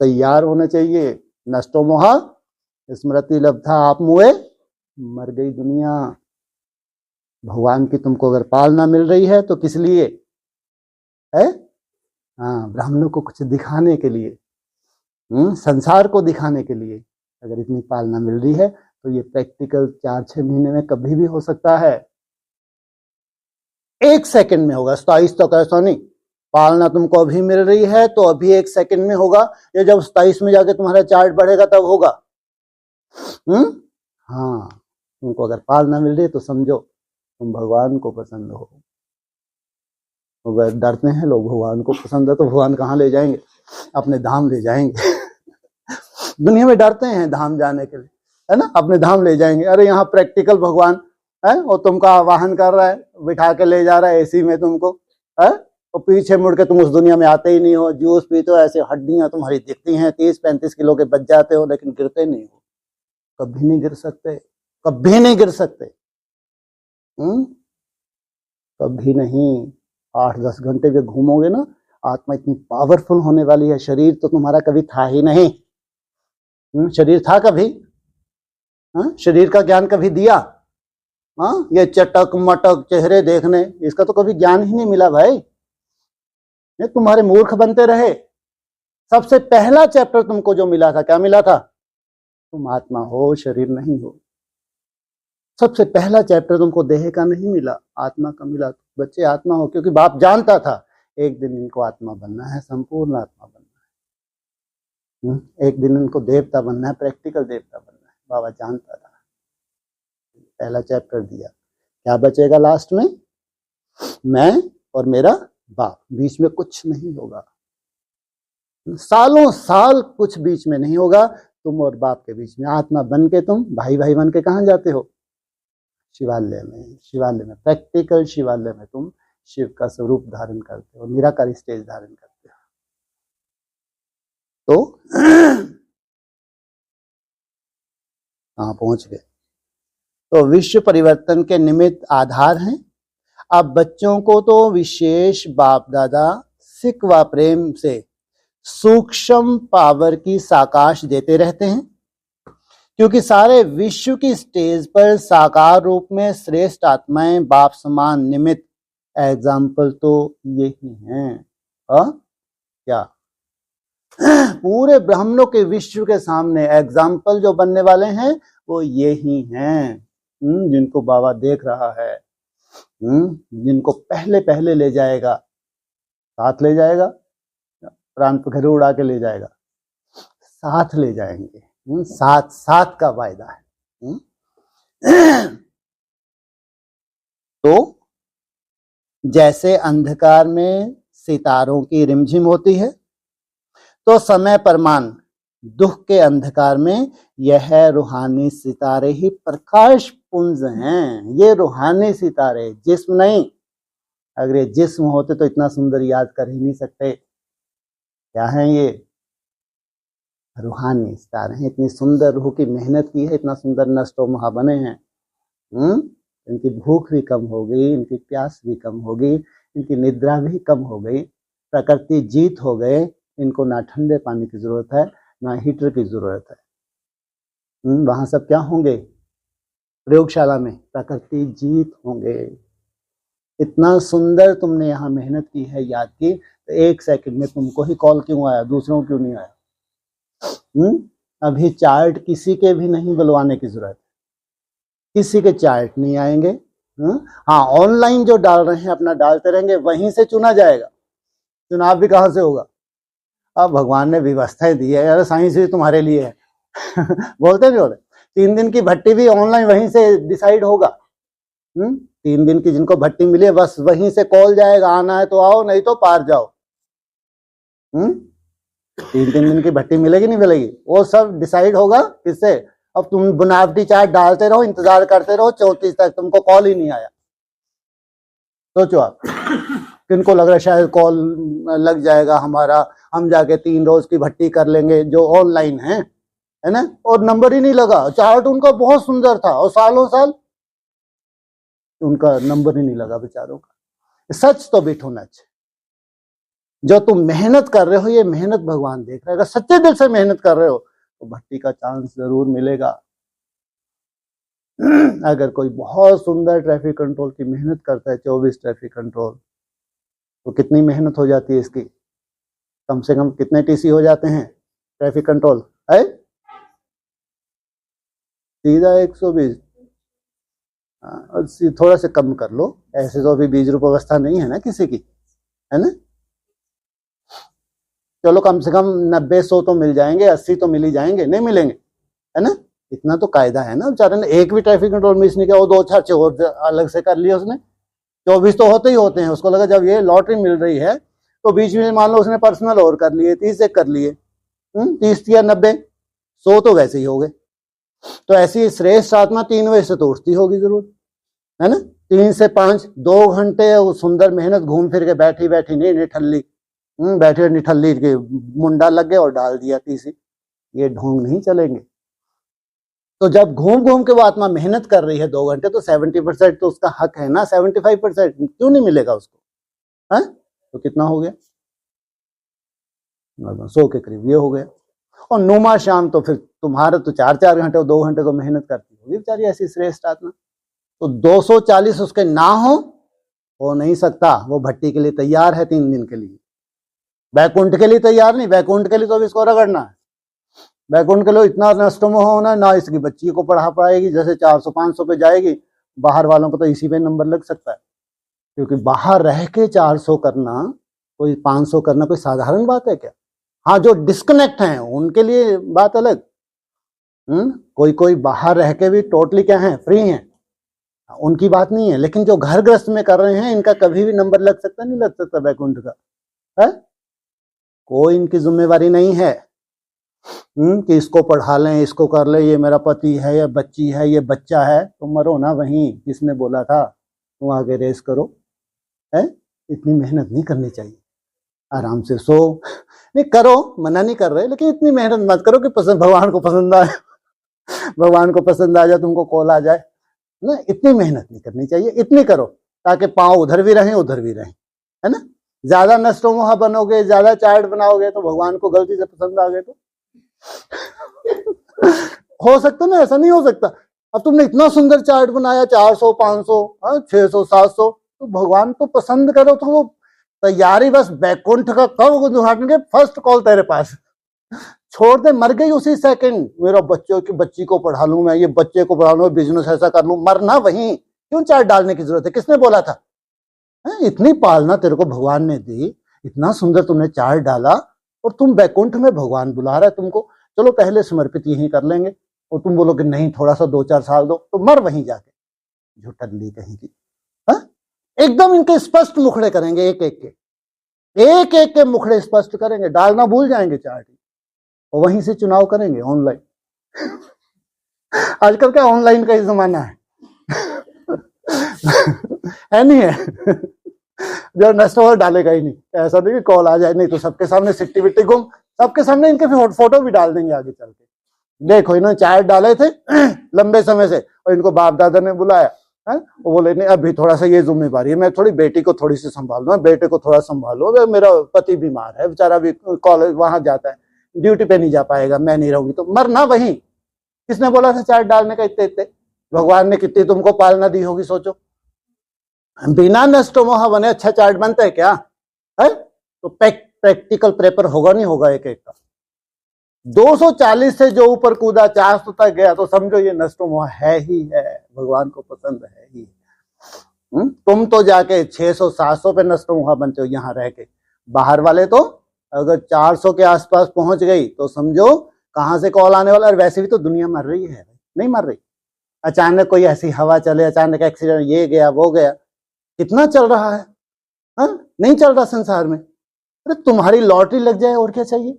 तैयार होना चाहिए। नष्टो मोहा स्मृति लब्धा आप मुए, मर गई दुनिया। भगवान की तुमको अगर पालना मिल रही है तो किस लिए है? हाँ, ब्राह्मणों को कुछ दिखाने के लिए, संसार को दिखाने के लिए अगर इतनी पालना मिल रही है, तो ये प्रैक्टिकल 4-6 महीने में कभी भी हो सकता है। 1 सेकंड में होगा। 27 तक ऐसा नहीं। पालना तुमको अभी मिल रही है तो अभी 1 सेकंड में होगा, या जब 27 में जाके तुम्हारा चार्ट बढ़ेगा तब होगा। हाँ, तुमको अगर पालना मिल रही है तो समझो तुम भगवान को पसंद हो। अगर डरते हैं लोग भगवान को पसंद है तो भगवान कहाँ ले जाएंगे? अपने धाम ले जाएंगे। दुनिया में डरते हैं धाम जाने के लिए, है ना, अपने धाम ले जाएंगे। अरे यहाँ प्रैक्टिकल भगवान है, वो तुमका आवाहन कर रहा है, बिठा के ले जा रहा है एसी में तुमको, है, और पीछे मुड़ के तुम उस दुनिया में आते ही नहीं हो। जूस पीते हो, ऐसे हड्डियां तुम्हारी दिखती हैं, 30-35 किलो के बच जाते हो, लेकिन गिरते नहीं हो। कभी नहीं गिर सकते, कभी नहीं गिर सकते। कभी नहीं। 8-10 घंटे भी घूमोगे ना, आत्मा इतनी पावरफुल होने वाली है। शरीर तो तुम्हारा कभी था ही नहीं। शरीर था कभी? शरीर का ज्ञान कभी दिया? ये चटक मटक चेहरे देखने, इसका तो कभी ज्ञान ही नहीं मिला भाई। ये तुम्हारे मूर्ख बनते रहे। सबसे पहला चैप्टर तुमको जो मिला था, क्या मिला था? तुम आत्मा हो, शरीर नहीं हो। सबसे पहला चैप्टर तुमको देह का नहीं मिला, आत्मा का मिला। बच्चे आत्मा हो, क्योंकि बाप जानता था एक दिन इनको आत्मा बनना है, संपूर्ण आत्मा बनना है। एक दिन इनको देवता बनना है, प्रैक्टिकल देवता बनना है। बाबा जानता था। पहला चैप्टर दिया। क्या बचेगा लास्ट में? मैं और मेरा बाप, बीच में कुछ नहीं होगा। सालों साल कुछ बीच में नहीं होगा। तुम और बाप के बीच में आत्मा बन के तुम भाई भाई बन के कहाँ जाते हो? शिवालय में। शिवालय में, प्रैक्टिकल शिवालय में तुम शिव का स्वरूप धारण करते हो, निराकारी स्टेज धारण करते हो। तो कहाँ पहुंच गए? तो विश्व परिवर्तन के निमित्त आधार हैं। अब बच्चों को तो विशेष बाप दादा सिक व प्रेम से सूक्ष्म पावर की साकाश देते रहते हैं, क्योंकि सारे विश्व की स्टेज पर साकार रूप में श्रेष्ठ आत्माएं बाप समान निमित्त एग्जाम्पल तो यही हैं। क्या पूरे ब्रह्मलोक के विश्व के सामने एग्जाम्पल जो बनने वाले हैं वो यही हैं, जिनको बाबा देख रहा है, जिनको पहले पहले ले जाएगा, साथ ले जाएगा, प्राण पखेरु उड़ा के ले जाएगा, साथ ले जाएंगे। साथ साथ का वायदा है। तो जैसे अंधकार में सितारों की रिमझिम होती है, तो समय परमान दुख के अंधकार में यह रूहानी सितारे ही प्रकाश पुंज हैं। ये रूहानी सितारे, जिस्म नहीं। अगर ये जिस्म होते तो इतना सुंदर याद कर ही नहीं सकते। क्या है ये? रूहानी सितारे हैं। इतनी सुंदर रूह की मेहनत की है, इतना सुंदर नष्टो महा बने हैं। इनकी भूख भी कम हो गई, इनकी प्यास भी कम हो गई, इनकी निद्रा भी कम हो गई, प्रकृति जीत हो गए। इनको ना ठंडे पानी की जरूरत है, ना हीटर की जरूरत है। वहां सब क्या होंगे? प्रयोगशाला में प्रकृति जीत होंगे। इतना सुंदर तुमने यहाँ मेहनत की है, याद की, तो 1 सेकंड में तुमको ही कॉल क्यों आया, दूसरों क्यों नहीं आया? अभी चार्ट किसी के भी नहीं बुलवाने की जरूरत है, किसी के चार्ट नहीं आएंगे। हाँ, ऑनलाइन जो डाल रहे हैं अपना डालते रहेंगे, वहीं से चुना जाएगा। चुनाव भी कहाँ से होगा? अब भगवान ने व्यवस्थाएं दी है, यार साइंस भी तुम्हारे लिए है। बोलते नहीं बोले? 3 दिन की भट्टी भी ऑनलाइन वहीं से डिसाइड होगा। 3 दिन की जिनको भट्टी मिली है, बस वहीं से कॉल जाएगा, आना है तो आओ, नहीं तो पार जाओ। 3 दिन की भट्टी मिलेगी नहीं मिलेगी, वो सब डिसाइड होगा किससे? अब तुम बनावटी चार्ट डालते रहो, इंतजार करते रहो, 34 तक तुमको कॉल ही नहीं आया। सोचो आप, किनको लग रहा है शायद कॉल लग जाएगा हमारा, हम जाके 3 रोज की भट्टी कर लेंगे जो ऑनलाइन है ना, और नंबर ही नहीं लगा। चार्ट उनका बहुत सुंदर था और सालों साल उनका नंबर ही नहीं लगा बेचारों का। सच तो बिठ होना चाहिए। जो तुम मेहनत कर रहे हो, ये मेहनत भगवान देख रहा है। अगर सच्चे दिल से मेहनत कर रहे हो तो भट्टी का चांस जरूर मिलेगा। अगर कोई बहुत सुंदर ट्रैफिक कंट्रोल की मेहनत करता है, 24 ट्रैफिक कंट्रोल, तो कितनी मेहनत हो जाती है इसकी? कम से कम कितने टीसी हो जाते हैं ट्रैफिक कंट्रोल है? सीधा 120। थोड़ा सा कम कर लो, ऐसे तो अभी 20 रुपये व्यवस्था नहीं है ना किसी की, है ना। चलो कम से कम 90-100 तो मिल जाएंगे, 80 तो मिल ही जाएंगे, नहीं मिलेंगे, है ना। इतना तो कायदा है ना, बेचारे ने एक भी ट्रैफिक कंट्रोल मिस नहीं किया, वो 2-4 और अलग से कर लिए उसने। 24 तो होते ही होते हैं, उसको लगा जब ये लॉटरी मिल रही है तो बीच में मान लो उसने पर्सनल और कर लिए, 30 एक कर लिए, 30 या 90, 100 तो वैसे ही हो गए। तो ऐसी श्रेष्ठ आत्मा 3 बजे से तो उठती होगी जरूर, है ना, 3 से 5 2 घंटे वो सुंदर मेहनत, घूम फिर के बैठी बैठी नहीं निठल्ली, बैठे निठल्ली के मुंडा लग गया और डाल दिया तीसी, ये ढोंग नहीं चलेंगे। तो जब घूम घूम के वो आत्मा मेहनत कर रही है 2 घंटे, तो 70% तो उसका हक है ना, 75% क्यों नहीं मिलेगा उसको, है? तो कितना हो गया, 100 के करीब ये हो गया। और नुमा शाम तो फिर तुम्हारा तो 4-4 घंटे और 2 घंटे तो मेहनत करती होगी बेचारी ऐसी श्रेष्ठ आत्मा। तो 240 उसके ना हो नहीं सकता, वो भट्टी के लिए तैयार है 3 दिन के लिए, वैकुंठ के लिए तैयार नहीं, वैकुंठ के लिए तो इसको रगड़ना है। वैकुंठ के लिए इतना नष्टमोह होना, ना इसकी बच्ची को पढ़ा पाएगी, जैसे 400-500 पे जाएगी, बाहर वालों को तो इसी पे नंबर लग सकता है, क्योंकि बाहर रह के 400 करना, कोई 500 करना कोई साधारण बात है क्या? हाँ, जो डिस्कनेक्ट हैं उनके लिए बात अलग, कोई कोई बाहर रह के भी टोटली क्या है, फ्री हैं, उनकी बात नहीं है। लेकिन जो घर ग्रस्त में कर रहे हैं, इनका कभी भी नंबर लग सकता नहीं लग सकता वैकुंठ का, है? कोई इनकी जिम्मेवारी नहीं है कि इसको पढ़ा लें, इसको कर ले, ये मेरा पति है, ये बच्ची है, ये बच्चा है, तो मरो ना वहीं, किसने बोला था तुम आगे रेस करो, है? इतनी मेहनत नहीं करनी चाहिए, आराम से सो, नहीं करो, मना नहीं कर रहे, लेकिन इतनी मेहनत मत करो कि भगवान को पसंद आए भगवान को पसंद आ जाए, तुमको कॉल आ जाए ना, इतनी मेहनत नहीं करनी चाहिए, इतनी करो ताकि पाँव उधर भी रहें उधर भी रहें, है ना। ज्यादा नष्टोमोह बनोगे, ज्यादा चार्ट बनाओगे तो भगवान को गलती से पसंद आ गए तो हो सकता ना, ऐसा नहीं हो सकता। अब तुमने इतना सुंदर चार्ट बनाया, 400 500 600 700, तो भगवान को पसंद करो तो वो तैयारी बस वैकुंठ का कब उद्घाटन के फर्स्ट कॉल तेरे पास, छोड़ दे, मर गई उसी सेकंड, मेरा बच्चों की बच्ची को पढ़ा लूं मैं, ये बच्चे को पढ़ा लूं, बिजनेस ऐसा कर लूं, मरना वहीं, क्यों चार्ट डालने की जरूरत है, किसने बोला था? इतनी पालना तेरे को भगवान ने दी, इतना सुंदर तुमने चार्ट डाला, और तुम वैकुंठ में भगवान बुला रहा है तुमको, चलो पहले समर्पित यहीं कर लेंगे, और तुम बोलो कि नहीं थोड़ा सा 2-4 साल दो, तो मर वहीं जाके, झुटल्ली कहीं की। एकदम इनके स्पष्ट मुखड़े करेंगे, एक एक के मुखड़े स्पष्ट करेंगे, डालना भूल जाएंगे चार्ट, और वहीं से चुनाव करेंगे ऑनलाइन आजकल क्या ऑनलाइन का ही जमाना है है नहीं है जो नष्ट हो डालेगा ही नहीं, ऐसा नहीं कि कॉल आ जाए, नहीं तो सबके सामने सिट्टी बिट्टी गुम, सबके सामने इनके फोटो भी डाल देंगे आगे चल के, देखो इन्होंने चार्ट डाले थे लंबे समय से, और इनको बाप दादा ने बुलाया, वो बोले नहीं अभी थोड़ा सा ये जिम्मेवारी है, मैं थोड़ी बेटी को थोड़ी सी संभालूं, बेटे को थोड़ा संभालो, मेरा पति बीमार है बेचारा, भी कॉलेज वहां जाता है, ड्यूटी पे नहीं जा पाएगा, मैं नहीं रहूंगी, तो मरना वहीं। किसने बोला था चार्ट डालने का इतने इतने? भगवान ने कितनी तुमको पालना दी होगी सोचो, बिना नष्टोमोह बने अच्छा चार्ट बनता है क्या? है तो प्रैक्टिकल पेपर होगा नहीं होगा एक एक का। 240 से जो ऊपर कूदा 400 तक गया तो समझो ये नष्टोमोह है ही है, भगवान को पसंद है ही। तुम तो जाके 600-700 पे नष्टोमोह बनते हो यहाँ रह के, बाहर वाले तो अगर 400 के आसपास पहुंच गई तो समझो कहां से कॉल आने वाला। और वैसे भी तो दुनिया मर रही है, नहीं मर रही, अचानक कोई ऐसी हवा चले, अचानक एक्सीडेंट, ये गया वो गया, कितना चल रहा है, नहीं चल रहा संसार में। अरे तुम्हारी लॉटरी लग जाए और क्या चाहिए,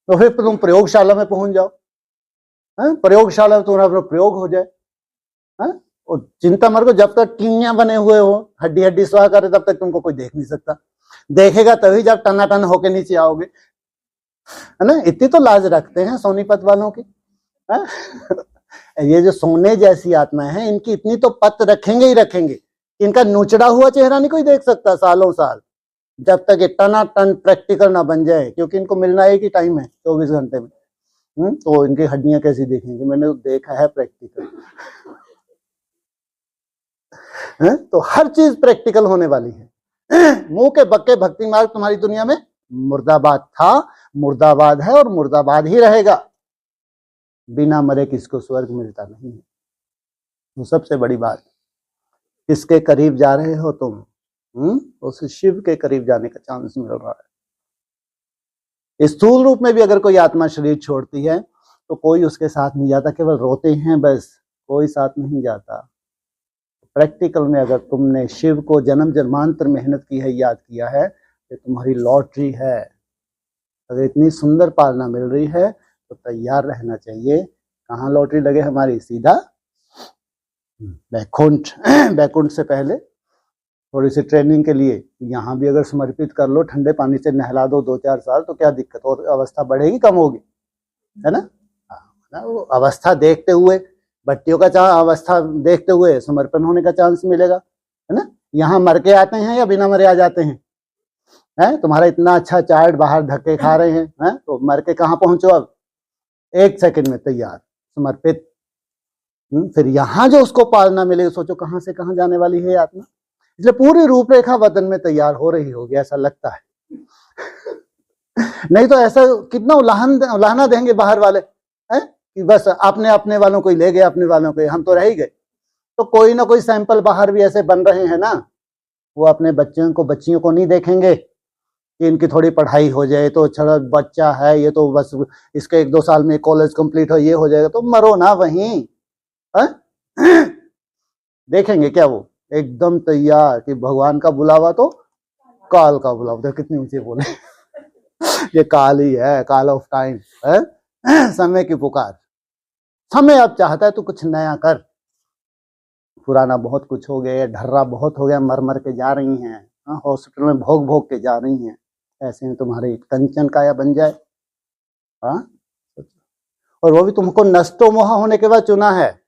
तो फिर तुम प्रयोगशाला में पहुंच जाओ, प्रयोगशाला में तुम्हारा प्रयोग हो जाए, और चिंता मत करो, जब तक टीनिया बने हुए हो, हड्डी हड्डी स्वाहा करे, तब तक तुमको कोई देख नहीं सकता, देखेगा तभी जब टनाटन होके नीचे आओगे, है ना। इतनी तो लाज रखते हैं सोनीपत वालों की, ये जो सोने जैसी आत्मा है, इनकी इतनी तो पत रखेंगे ही रखेंगे, इनका नोचड़ा हुआ चेहरा नहीं कोई देख सकता सालों साल, जब तक ये टनाटन प्रैक्टिकल ना बन जाए, क्योंकि इनको मिलना एक ही टाइम है 24 घंटे में। तो इनकी हड्डियां कैसी देखेंगे, मैंने तो देखा है प्रैक्टिकल तो हर चीज प्रैक्टिकल होने वाली है। मुंह के बक्के भक्ति मार्ग तुम्हारी दुनिया में मुर्दाबाद था, मुर्दाबाद है और मुर्दाबाद ही रहेगा। बिना मरे किसको स्वर्ग मिलता नहीं है। तो सबसे बड़ी बात, किसके करीब जा रहे हो तुम, उस शिव के करीब जाने का चांस मिल रहा है। स्थूल रूप में भी अगर कोई आत्मा शरीर छोड़ती है तो कोई उसके साथ नहीं जाता, केवल रोते हैं बस, कोई साथ नहीं जाता। प्रैक्टिकल में अगर तुमने शिव को जन्म जन्मांतर मेहनत की है, याद किया है, कि तुम्हारी लॉटरी है। अगर इतनी सुंदर पालना मिल रही है तो तैयार रहना चाहिए। कहाँ लॉटरी लगे हमारी? सीधा बैकुंठ। बैकुंठ से पहले थोड़ी सी ट्रेनिंग के लिए यहाँ भी अगर समर्पित कर लो, ठंडे पानी से नहला दो 2-4 साल, तो क्या दिक्कत, और अवस्था बढ़ेगी कम होगी, है ना? वो अवस्था देखते हुए, बट्टियों का अवस्था देखते हुए समर्पण होने का चांस मिलेगा, है ना? यहाँ मर के आते हैं या बिना मरे आ जाते हैं? है तुम्हारा इतना अच्छा चार्ट, बाहर धक्के खा रहे हैं, तो मर के कहाँ पहुंचो? अब 1 सेकंड में तैयार, समर्पित। फिर यहाँ जो उसको पालना मिलेगा, सोचो कहाँ से कहाँ जाने वाली है आत्मा। इसलिए पूरी रूपरेखा वतन में तैयार हो रही होगी, ऐसा लगता है। नहीं तो ऐसा कितना उलाहना देंगे बाहर वाले, है कि बस अपने अपने वालों को ही ले गए, अपने वालों को, हम तो रह ही गए। तो कोई ना कोई सैंपल बाहर भी ऐसे बन रहे हैं ना, वो अपने बच्चों को, बच्चियों को नहीं देखेंगे कि इनकी थोड़ी पढ़ाई हो जाए, तो चलो बच्चा है ये तो बस इसके 1-2 साल में कॉलेज कंप्लीट हो, ये हो जाएगा, तो मरो ना वहीं, देखेंगे क्या वो? एकदम तैयार कि भगवान का बुलावा तो काल का बुलावा। तो कितनी ऊंची बोले। ये काल ही है, काल ऑफ टाइम है, समय की पुकार। समय अब चाहता है तो कुछ नया कर, पुराना बहुत कुछ हो गया, ढर्रा बहुत हो गया, मर मर के जा रही हैं, हॉस्पिटल में भोग भोग के जा रही हैं, ऐसे में तुम्हारी कंचन काया बन जाए। और वो भी तुमको नष्टो मोहा होने के बाद चुना है,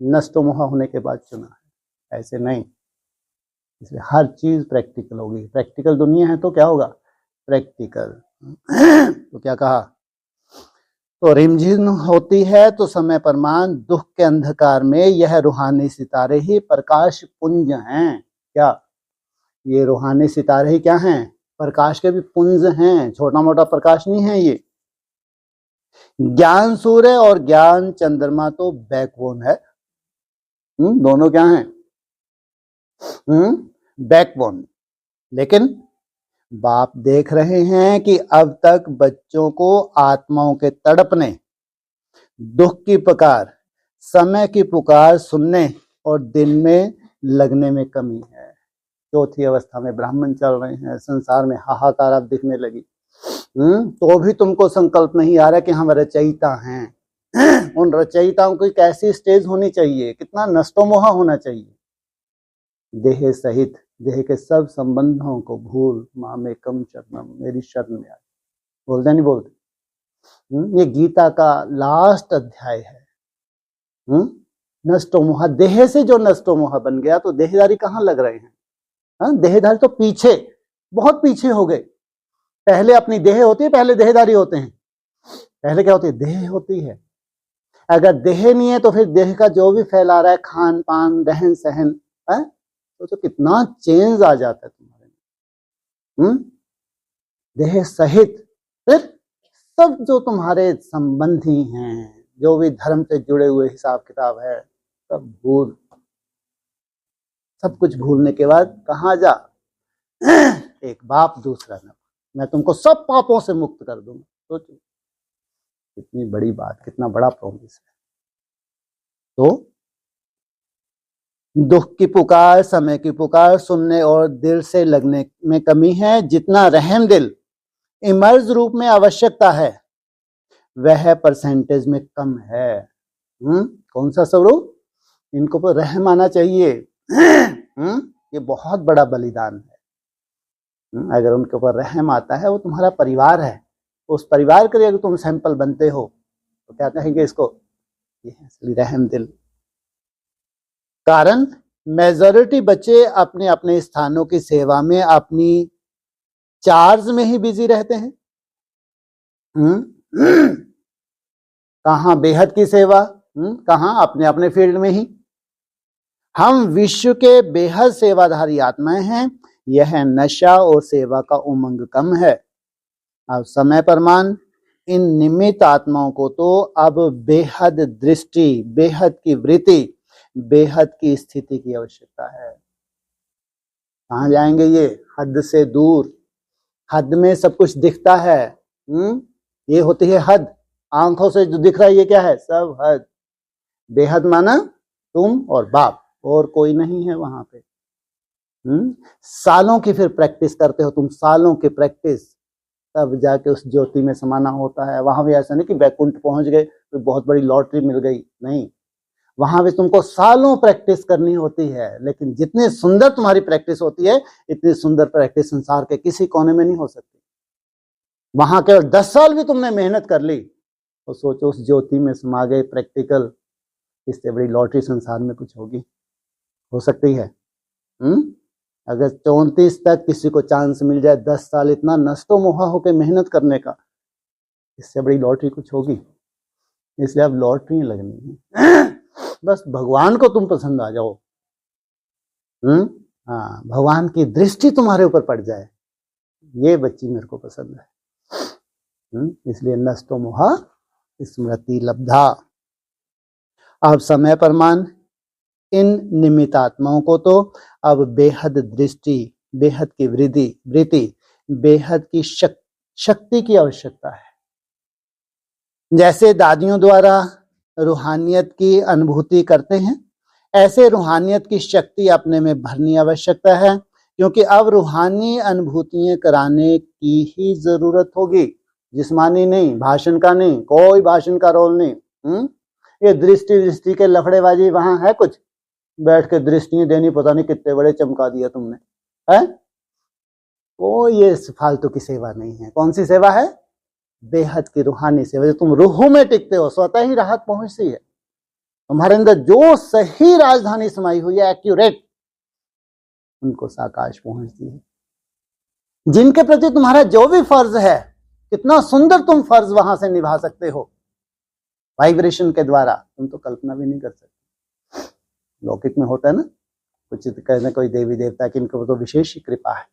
नष्टो मोहा होने के बाद चुना है, ऐसे नहीं। इसलिए हर चीज प्रैक्टिकल होगी। प्रैक्टिकल दुनिया है तो क्या होगा? प्रैक्टिकल। तो क्या कहा? तो रिमझिम होती है तो समय परमान, दुख के अंधकार में यह रूहानी सितारे ही प्रकाश पुंज हैं। क्या ये रूहानी सितारे ही क्या हैं? प्रकाश के भी पुंज हैं, छोटा मोटा प्रकाश नहीं है ये। ज्ञान सूर्य और ज्ञान चंद्रमा तो बैकबोन है। दोनों क्या हैं? बैकबोन। लेकिन बाप देख रहे हैं कि अब तक बच्चों को आत्माओं के तड़पने, दुख की पुकार, समय की पुकार सुनने और दिन में लगने में कमी है। चौथी अवस्था में ब्राह्मण चल रहे हैं, संसार में हाहाकार अब दिखने लगी। तो भी तुमको संकल्प नहीं आ रहा कि हम रचयिता हैं। उन रचयिताओं की कैसी स्टेज होनी चाहिए, कितना नष्टोमोहा होना चाहिए। देह सहित, देह के सब संबंधों को भूल, माँ में कम शरणम, मेरी शरण में आ। बोलते नहीं बोलते? ये गीता का लास्ट अध्याय है। नष्टोमोहा, देह से जो नष्टोमोहा बन गया, तो देहदारी कहाँ लग रहे हैं? देहदारी तो पीछे, बहुत पीछे हो गए। पहले अपनी देह होती है, पहले देहदारी होते हैं। पहले क्या होती है? देह होती है। अगर देह नहीं है तो फिर देह का जो भी फैला रहा है, खान पान, रहन सहन, तो कितना चेंज आ जाता है तुम्हारे में। देह सहित फिर सब जो तुम्हारे संबंधी हैं, जो भी धर्म से जुड़े हुए हिसाब किताब है, सब भूल। सब कुछ भूलने के बाद कहाँ जा? एक बाप दूसरा न, मैं तुमको सब पापों से मुक्त कर दूंगा। सोचो कितनी बड़ी बात, कितना बड़ा प्रॉमिस है। तो दुख की पुकार, समय की पुकार सुनने और दिल से लगने में कमी है। जितना रहम दिल इमर्ज रूप में आवश्यकता है, वह परसेंटेज में कम है। कौन सा स्वरूप? इनको पर रहम आना चाहिए। ये बहुत बड़ा बलिदान है। अगर उनके ऊपर रहम आता है, वो तुम्हारा परिवार है, उस परिवार के लिए अगर तुम सैंपल बनते हो, तो क्या कहेंगे इसको? ये है असली रहम दिल। कारण मेजॉरिटी बच्चे अपने अपने स्थानों की सेवा में, अपनी चार्ज में ही बिजी रहते हैं। कहाँ बेहद की सेवा, कहाँ अपने अपने फील्ड में ही। हम विश्व के बेहद सेवाधारी आत्माएं हैं। यह नशा और सेवा का उमंग कम है। अब समय परमान, इन निमित्त आत्माओं को तो अब बेहद दृष्टि, बेहद की वृत्ति, बेहद की स्थिति की आवश्यकता है। कहाँ जाएंगे ये? हद से दूर। हद में सब कुछ दिखता है। ये होती है हद। आंखों से जो दिख रहा है ये क्या है, सब हद। बेहद माना तुम और बाप, और कोई नहीं है वहां पे। सालों की फिर प्रैक्टिस करते हो तुम, सालों की प्रैक्टिस, तब जाके उस ज्योति में समाना होता है। वहां भी ऐसा नहीं कि वैकुंठ पहुंच गए तो बहुत बड़ी लॉटरी मिल गई, नहीं, वहां भी तुमको सालों प्रैक्टिस करनी होती है। लेकिन जितनी सुंदर तुम्हारी प्रैक्टिस होती है, इतनी सुंदर प्रैक्टिस संसार के किसी कोने में नहीं हो सकती। वहां केवल 10 साल भी तुमने मेहनत कर ली तो सोचो उस ज्योति में समा गए प्रैक्टिकल, इससे बड़ी लॉटरी संसार में कुछ होगी, हो सकती है? अगर 34 तक किसी को चांस मिल जाए, 10 साल इतना नष्टो मोहा होकर मेहनत करने का, इससे बड़ी लॉटरी कुछ होगी? इसलिए अब लॉटरी लगनी है। बस भगवान को तुम पसंद आ जाओ, हाँ, भगवान की दृष्टि तुम्हारे ऊपर पड़ जाए, ये बच्ची मेरे को पसंद है। इसलिए नष्टो मोहा स्मृति लब्धा। अब समय प्रमाण, इन निमित्तात्माओं को तो अब बेहद दृष्टि, बेहद की वृत्ति, बेहद की शक्ति की आवश्यकता है। जैसे दादियों द्वारा रूहानियत की अनुभूति करते हैं, ऐसे रूहानियत की शक्ति अपने में भरनी आवश्यकता है, क्योंकि अब रूहानी अनुभूतियां कराने की ही जरूरत होगी, जिस्मानी नहीं, भाषण का नहीं, कोई भाषण का रोल नहीं। ये दृष्टि के लफड़ेबाजी वहां है कुछ, बैठ के दृष्टियां देनी, पता नहीं कितने बड़े चमका दिया तुमने, है? कोई ये फालतू की सेवा नहीं है। कौन सी सेवा है? बेहद की रूहानी सेवा। तुम रूह में टिकते हो, स्वतः ही राहत पहुंचती है तुम्हारे अंदर। जो सही राजधानी समाई हुई है, एक्यूरेट, उनको साकाश पहुंचती है। जिनके प्रति तुम्हारा जो भी फर्ज है, कितना सुंदर तुम फर्ज वहां से निभा सकते हो वाइब्रेशन के द्वारा, तुम तो कल्पना भी नहीं कर सकते। लौकिक में होता है ना, कुछ कहते कोई देवी देवता की इनको तो विशेष कृपा है,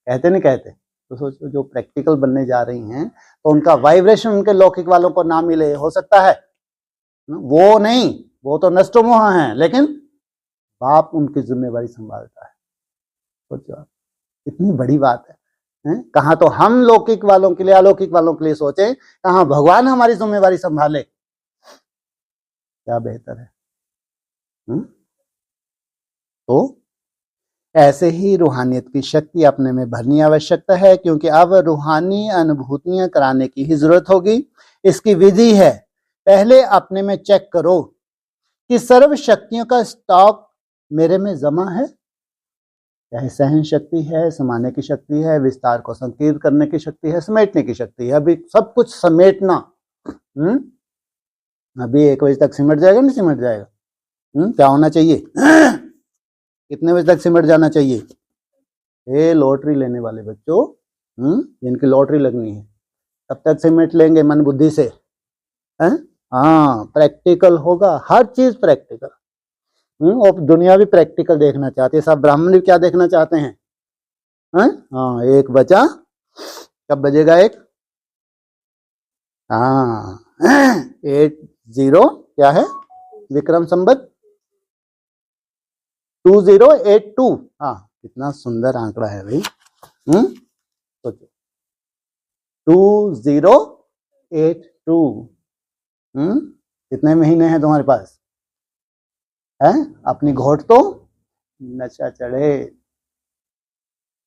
कहते नहीं कहते? तो सोचो जो प्रैक्टिकल बनने जा रही हैं तो उनका वाइब्रेशन उनके लौकिक वालों को ना मिले, हो सकता है? वो नहीं, वो तो नष्टो मोह हैं, लेकिन बाप उनकी जिम्मेवारी संभालता है। सोचो इतनी बड़ी बात है। कहाँ तो हम लौकिक वालों के लिए, अलौकिक वालों के लिए सोचे, कहाँ भगवान हमारी जिम्मेवारी संभाले, क्या बेहतर है। तो ऐसे ही रूहानियत की शक्ति अपने में भरनी आवश्यकता है, क्योंकि अब रूहानी अनुभूतियां कराने की ही जरूरत होगी। इसकी विधि है, पहले अपने में चेक करो कि सर्व शक्तियों का स्टॉक मेरे में जमा है। चाहे सहन शक्ति है, समाने की शक्ति है, विस्तार को संकीर्ण करने की शक्ति है, समेटने की शक्ति है। अभी सब कुछ समेटना, अभी 1 बजे तक सिमट जाएगा, नहीं सिमट जाएगा? क्या होना चाहिए? कितने बजे तक सिमट जाना चाहिए? ये लॉटरी लेने वाले बच्चों, जिनकी लॉटरी लगनी है, तब तक सिमट लेंगे मन बुद्धि से, हैं? हाँ, प्रैक्टिकल होगा, हर चीज प्रैक्टिकल। और दुनिया भी प्रैक्टिकल देखना चाहती है, सब ब्राह्मण भी क्या देखना चाहते हैं? हाँ, 1 बजा, कब बजेगा 1? हाँ, 80 क्या है? विक्रम संवत 2082। हाँ, कितना सुंदर आंकड़ा है भाई। सोचो 2082। कितने महीने हैं तुम्हारे पास? है? अपनी घोट तो नशा चढ़े,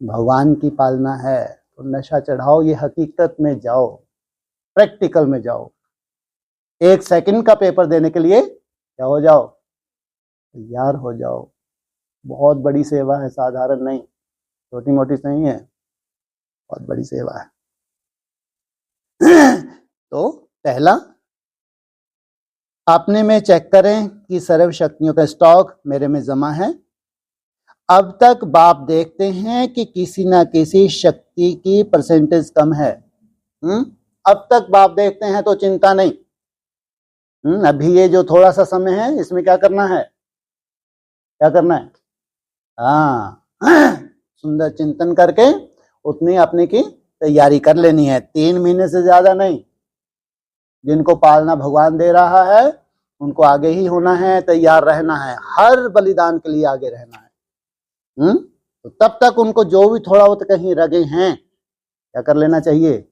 भगवान की पालना है तो नशा चढ़ाओ, ये हकीकत में जाओ, प्रैक्टिकल में जाओ। 1 सेकंड का पेपर देने के लिए क्या हो जाओ, तैयार हो जाओ। बहुत बड़ी सेवा है, साधारण नहीं, छोटी मोटी नहीं है, बहुत बड़ी सेवा है। तो पहला, अपने में चेक करें कि सर्व शक्तियों का स्टॉक मेरे में जमा है। अब तक बाप देखते हैं कि किसी ना किसी शक्ति की परसेंटेज कम है। अब तक बाप देखते हैं तो चिंता नहीं। अभी ये जो थोड़ा सा समय है, इसमें क्या करना है? क्या करना है? हाँ, सुंदर चिंतन करके उतनी अपने की तैयारी कर लेनी है। 3 महीने से ज्यादा नहीं। जिनको पालना भगवान दे रहा है उनको आगे ही होना है, तैयार रहना है, हर बलिदान के लिए आगे रहना है। तो तब तक उनको जो भी थोड़ा बहुत कहीं रगे हैं, क्या कर लेना चाहिए?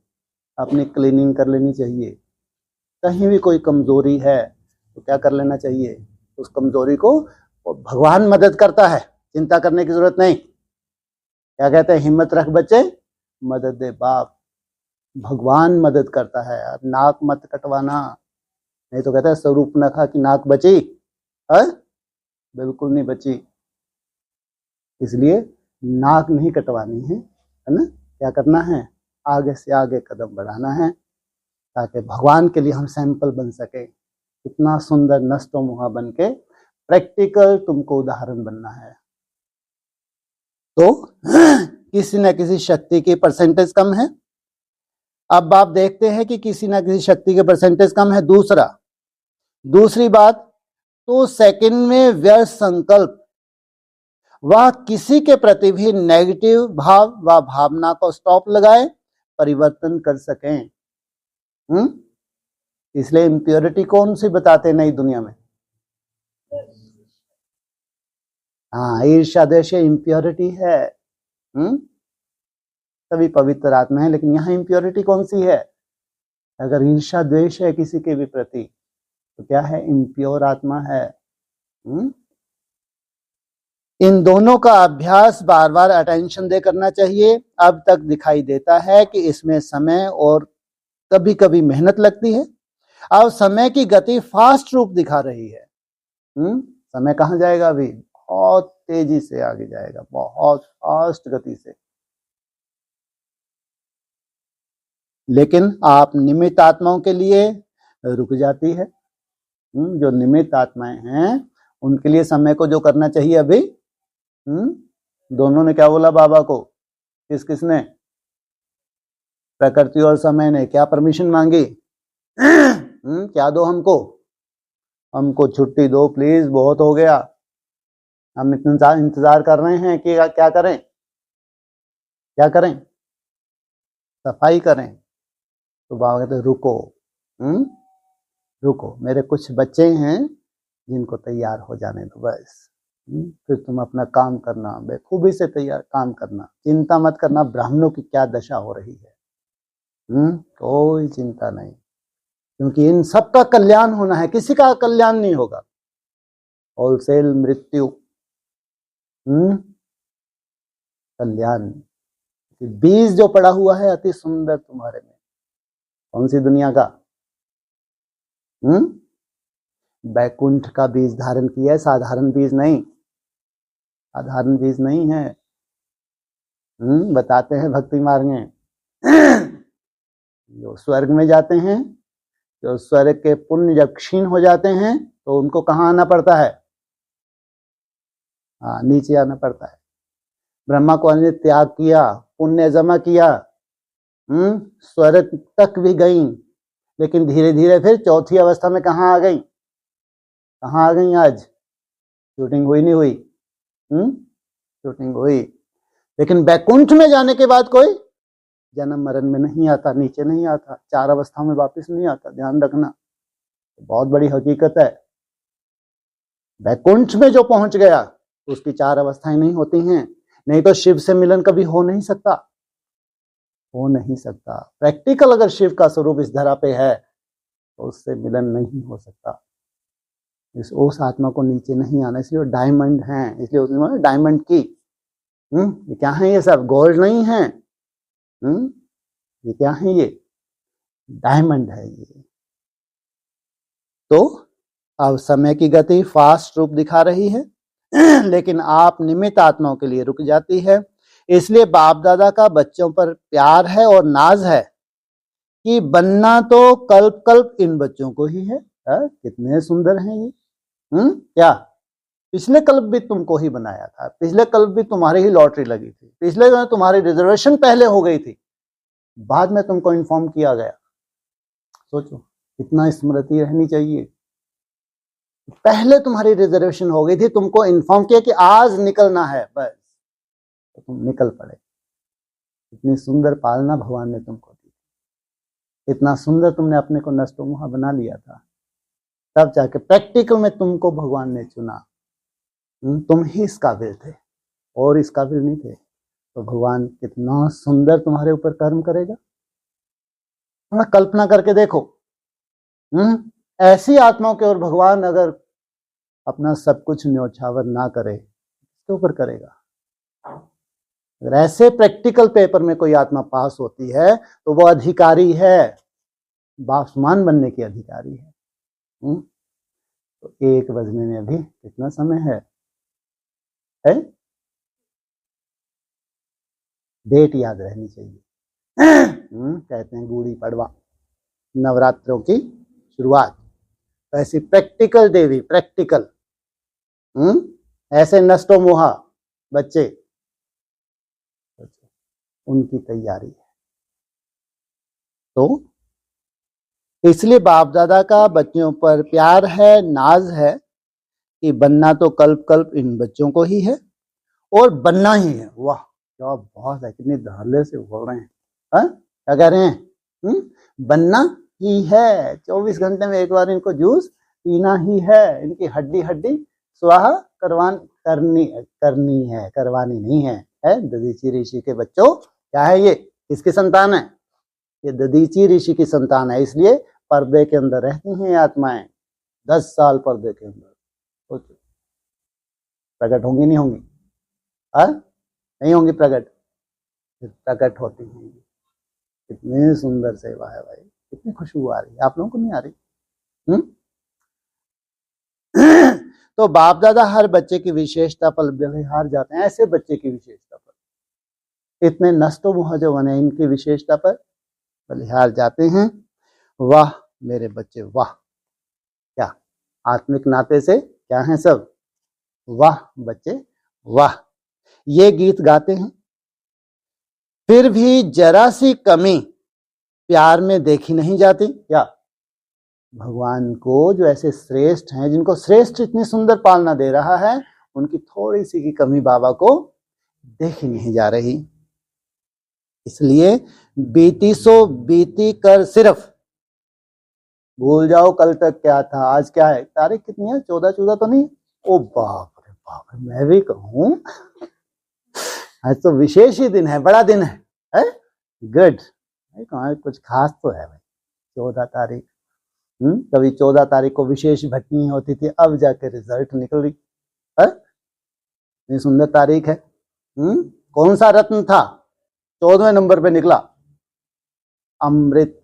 अपनी क्लीनिंग कर लेनी चाहिए। कहीं भी कोई कमजोरी है तो क्या कर लेना चाहिए, उस कमजोरी को भगवान मदद करता है, चिंता करने की जरूरत नहीं। क्या कहते हैं, हिम्मत रख बच्चे, मदद दे बाप। भगवान मदद करता है। अब नाक मत कटवाना, नहीं तो कहता है स्वरूप नखा की नाक बची है, बिल्कुल नहीं बची। इसलिए नाक नहीं कटवानी है ना। क्या करना है, आगे से आगे कदम बढ़ाना है ताकि भगवान के लिए हम सैंपल बन सके। इतना सुंदर नष्टो मुहा बन के प्रैक्टिकल तुमको उदाहरण बनना है। तो किसी न किसी शक्ति की परसेंटेज कम है। अब आप देखते हैं कि किसी न किसी शक्ति के परसेंटेज कम है। दूसरी बात, तो सेकंड में व्यर्थ संकल्प, वह किसी के प्रति भी नेगेटिव भाव व भावना को स्टॉप लगाए, परिवर्तन कर सकें। इसलिए इम्प्योरिटी कौन सी बताते हैं नई दुनिया में? हाँ, ईर्ष्या द्वेष इम्प्योरिटी है। सभी पवित्र आत्मा है, लेकिन यहाँ इम्प्योरिटी कौन सी है? अगर ईर्ष्या द्वेष है किसी के भी प्रति तो क्या है, इम्प्योर आत्मा है। इन दोनों का अभ्यास बार बार अटेंशन दे करना चाहिए। अब तक दिखाई देता है कि इसमें समय और कभी कभी मेहनत लगती है। अब समय की गति फास्ट रूप दिखा रही है। समय कहाँ जाएगा? अभी बहुत तेजी से आगे जाएगा, बहुत फास्ट गति से। लेकिन आप निमित्त आत्माओं के लिए रुक जाती है। जो निमित्त आत्माएं हैं उनके लिए समय को जो करना चाहिए अभी, दोनों ने क्या बोला बाबा को? किसने? प्रकृति और समय ने क्या परमिशन मांगी? क्या दो हमको छुट्टी दो प्लीज, बहुत हो गया। हम इतना इंतजार कर रहे हैं कि क्या करें? सफाई करें। तो बाबा कहते रुको, मेरे कुछ बच्चे हैं जिनको तैयार हो जाने दो बस, फिर तुम अपना काम करना, बेखूबी से तैयार काम करना, चिंता मत करना ब्राह्मणों की क्या दशा हो रही है। कोई चिंता नहीं, क्योंकि इन सबका कल्याण होना है, किसी का कल्याण नहीं होगा। होलसेल मृत्यु, कल्याण। बीज जो पड़ा हुआ है अति सुंदर तुम्हारे में, कौन सी दुनिया का? बैकुंठ का बीज धारण किया है, साधारण बीज नहीं है। बताते हैं भक्ति मार्ग में जो स्वर्ग में जाते हैं, जो स्वर्ग के पुण्य जब क्षीण हो जाते हैं तो उनको कहाँ आना पड़ता है? नीचे आना पड़ता है। ब्रह्मा को ने त्याग किया, पुण्य जमा किया, स्वर्ग तक भी गई, लेकिन धीरे धीरे फिर चौथी अवस्था में कहाँ आ गई? आज शूटिंग हुई नहीं हुई? शूटिंग हुई। लेकिन बैकुंठ में जाने के बाद कोई जन्म मरण में नहीं आता, नीचे नहीं आता, 4 अवस्थाओं में वापस नहीं आता। ध्यान रखना, बहुत बड़ी हकीकत है। बैकुंठ में जो पहुंच गया उसकी 4 अवस्थाएं नहीं होती हैं, नहीं तो शिव से मिलन कभी हो नहीं सकता। प्रैक्टिकल अगर शिव का स्वरूप इस धरा पे है तो उससे मिलन नहीं हो सकता। उस आत्मा को नीचे नहीं आना, इसलिए डायमंड हैं, इसलिए उसने डायमंड की। ये क्या है? ये सब गोल्ड नहीं है। ये क्या है? ये डायमंड है ये। तो अब समय की गति फास्ट रूप दिखा रही है लेकिन आप निमित्त आत्माओं के लिए रुक जाती है। इसलिए बाप दादा का बच्चों पर प्यार है और नाज है कि बनना तो कल्प कल्प इन बच्चों को ही है। कितने सुंदर हैं ये। क्या पिछले कल्प भी तुमको ही बनाया था, पिछले कल्प भी तुम्हारी ही लॉटरी लगी थी, पिछले में तुम्हारी रिजर्वेशन पहले हो गई थी, बाद में तुमको इन्फॉर्म किया गया। सोचो कितना स्मृति रहनी चाहिए। पहले तुम्हारी रिजर्वेशन हो गई थी, तुमको इन्फॉर्म किया कि आज निकलना है, बस तो तुम निकल पड़े। इतनी सुंदर पालना भगवान ने तुमको दी, इतना सुंदर तुमने अपने को नष्टो मुहा बना लिया था, तब जाके प्रैक्टिकल में तुमको भगवान ने चुना। तुम ही इस काबिल थे और इस काबिल नहीं थे, तो भगवान कितना सुंदर तुम्हारे ऊपर कर्म करेगा। थोड़ा कल्पना करके देखो। ऐसी आत्माओं के और भगवान अगर अपना सब कुछ न्योछावर ना करे तो ऊपर करेगा। अगर ऐसे प्रैक्टिकल पेपर में कोई आत्मा पास होती है तो वो अधिकारी है, बापमान बनने की अधिकारी है। तो 1 बजने में अभी कितना समय है? डेट याद रहनी चाहिए। कहते हैं गुड़ी पड़वा, नवरात्रों की शुरुआत। तो ऐसी प्रैक्टिकल देवी, प्रैक्टिकल ऐसे नष्टो मोहा बच्चे, उनकी तैयारी है। तो इसलिए बाप दादा का बच्चों पर प्यार है, नाज है कि बनना तो कल्प कल्प इन बच्चों को ही है और बनना ही है। वाह क्या बहुत है, कितनी धड़ल्ले से बोल रहे हैं। क्या कह रहे हैं? बनना ही है। 24 घंटे में एक बार इनको जूस पीना ही है। इनकी हड्डी हड्डी स्वाहा करवानी है, करवानी नहीं है। दधीची ऋषि के बच्चों, क्या है ये? किसकी संतान है? ये दधीची ऋषि की संतान है। इसलिए पर्दे के अंदर रहती हैं आत्माएं, 10 साल पर्दे के अंदर। प्रकट होंगी नहीं होंगी? नहीं होंगी प्रकट, प्रकट होती हैं। कितनी सुंदर सेवा है भाई, कितनी खुशबू आ रही है। आप लोगों को नहीं आ रही? तो बाप दादा हर बच्चे की विशेषता पर बलिहार जाते हैं। ऐसे बच्चे की विशेषता पर, इतने नष्टो मोह जो बने, इनकी विशेषता पर बलिहार जाते हैं। वाह मेरे बच्चे वाह, क्या आत्मिक नाते से क्या है सब? वाह बच्चे वाह। ये गीत गाते हैं, फिर भी जरा सी कमी प्यार में देखी नहीं जाती क्या? भगवान को जो ऐसे श्रेष्ठ हैं, जिनको श्रेष्ठ इतनी सुंदर पालना दे रहा है, उनकी थोड़ी सी की कमी बाबा को देखी नहीं जा रही। इसलिए बीती सो बीती कर सिर्फ, भूल जाओ कल तक क्या था, आज क्या है। तारीख कितनी है? 14 तो नहीं? ओ बाप रे बाप, मैं भी कहूं आज तो विशेष ही दिन है, बड़ा दिन है? गुड। कुछ खास तो है भाई। 14 तारीख। कभी 14 तारीख को विशेष भटनी होती थी, अब जाके रिजल्ट निकल रही है। इतनी सुंदर तारीख है। कौन सा रत्न था 14वें नंबर पे निकला? अमृत।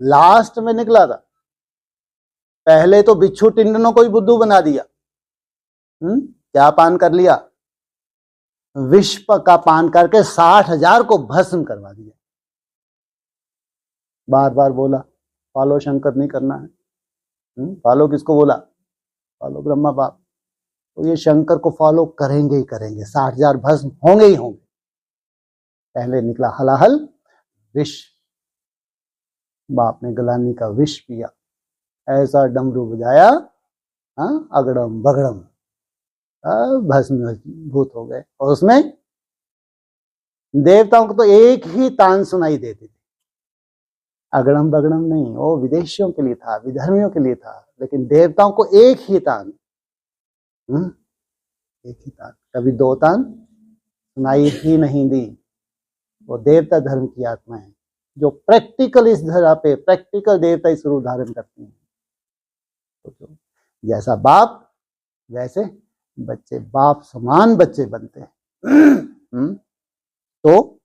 लास्ट में निकला था। पहले तो बिच्छू टिंडनों को ही बुद्धू बना दिया। क्या पान कर लिया? विष का पान करके 60,000 को भस्म करवा दिया। बार बार बोला फॉलो शंकर नहीं करना है। फॉलो किसको बोला? फॉलो ब्रह्मा बाप। तो ये शंकर को फॉलो करेंगे ही करेंगे, 60,000 भस्म होंगे ही होंगे। पहले निकला हलाहल विष, बाप ने गलानी का विष पिया, ऐसा डमरू बजाया, अगड़म बगड़म, भस्म भूत हो गए। और उसमें देवताओं को तो एक ही तान सुनाई देती थी, अगड़म बगड़म नहीं। वो विदेशियों के लिए था, विधर्मियों के लिए था, लेकिन देवताओं को एक ही तान, एक ही तान, कभी 2 तान सुनाई ही नहीं दी। वो देवता धर्म की आत्मा है जो प्रैक्टिकल इस धरा पे प्रैक्टिकल देवता ही स्वरूप धारण करती है। तो जैसा बाप वैसे बच्चे, बाप समान बच्चे बनते हैं। तो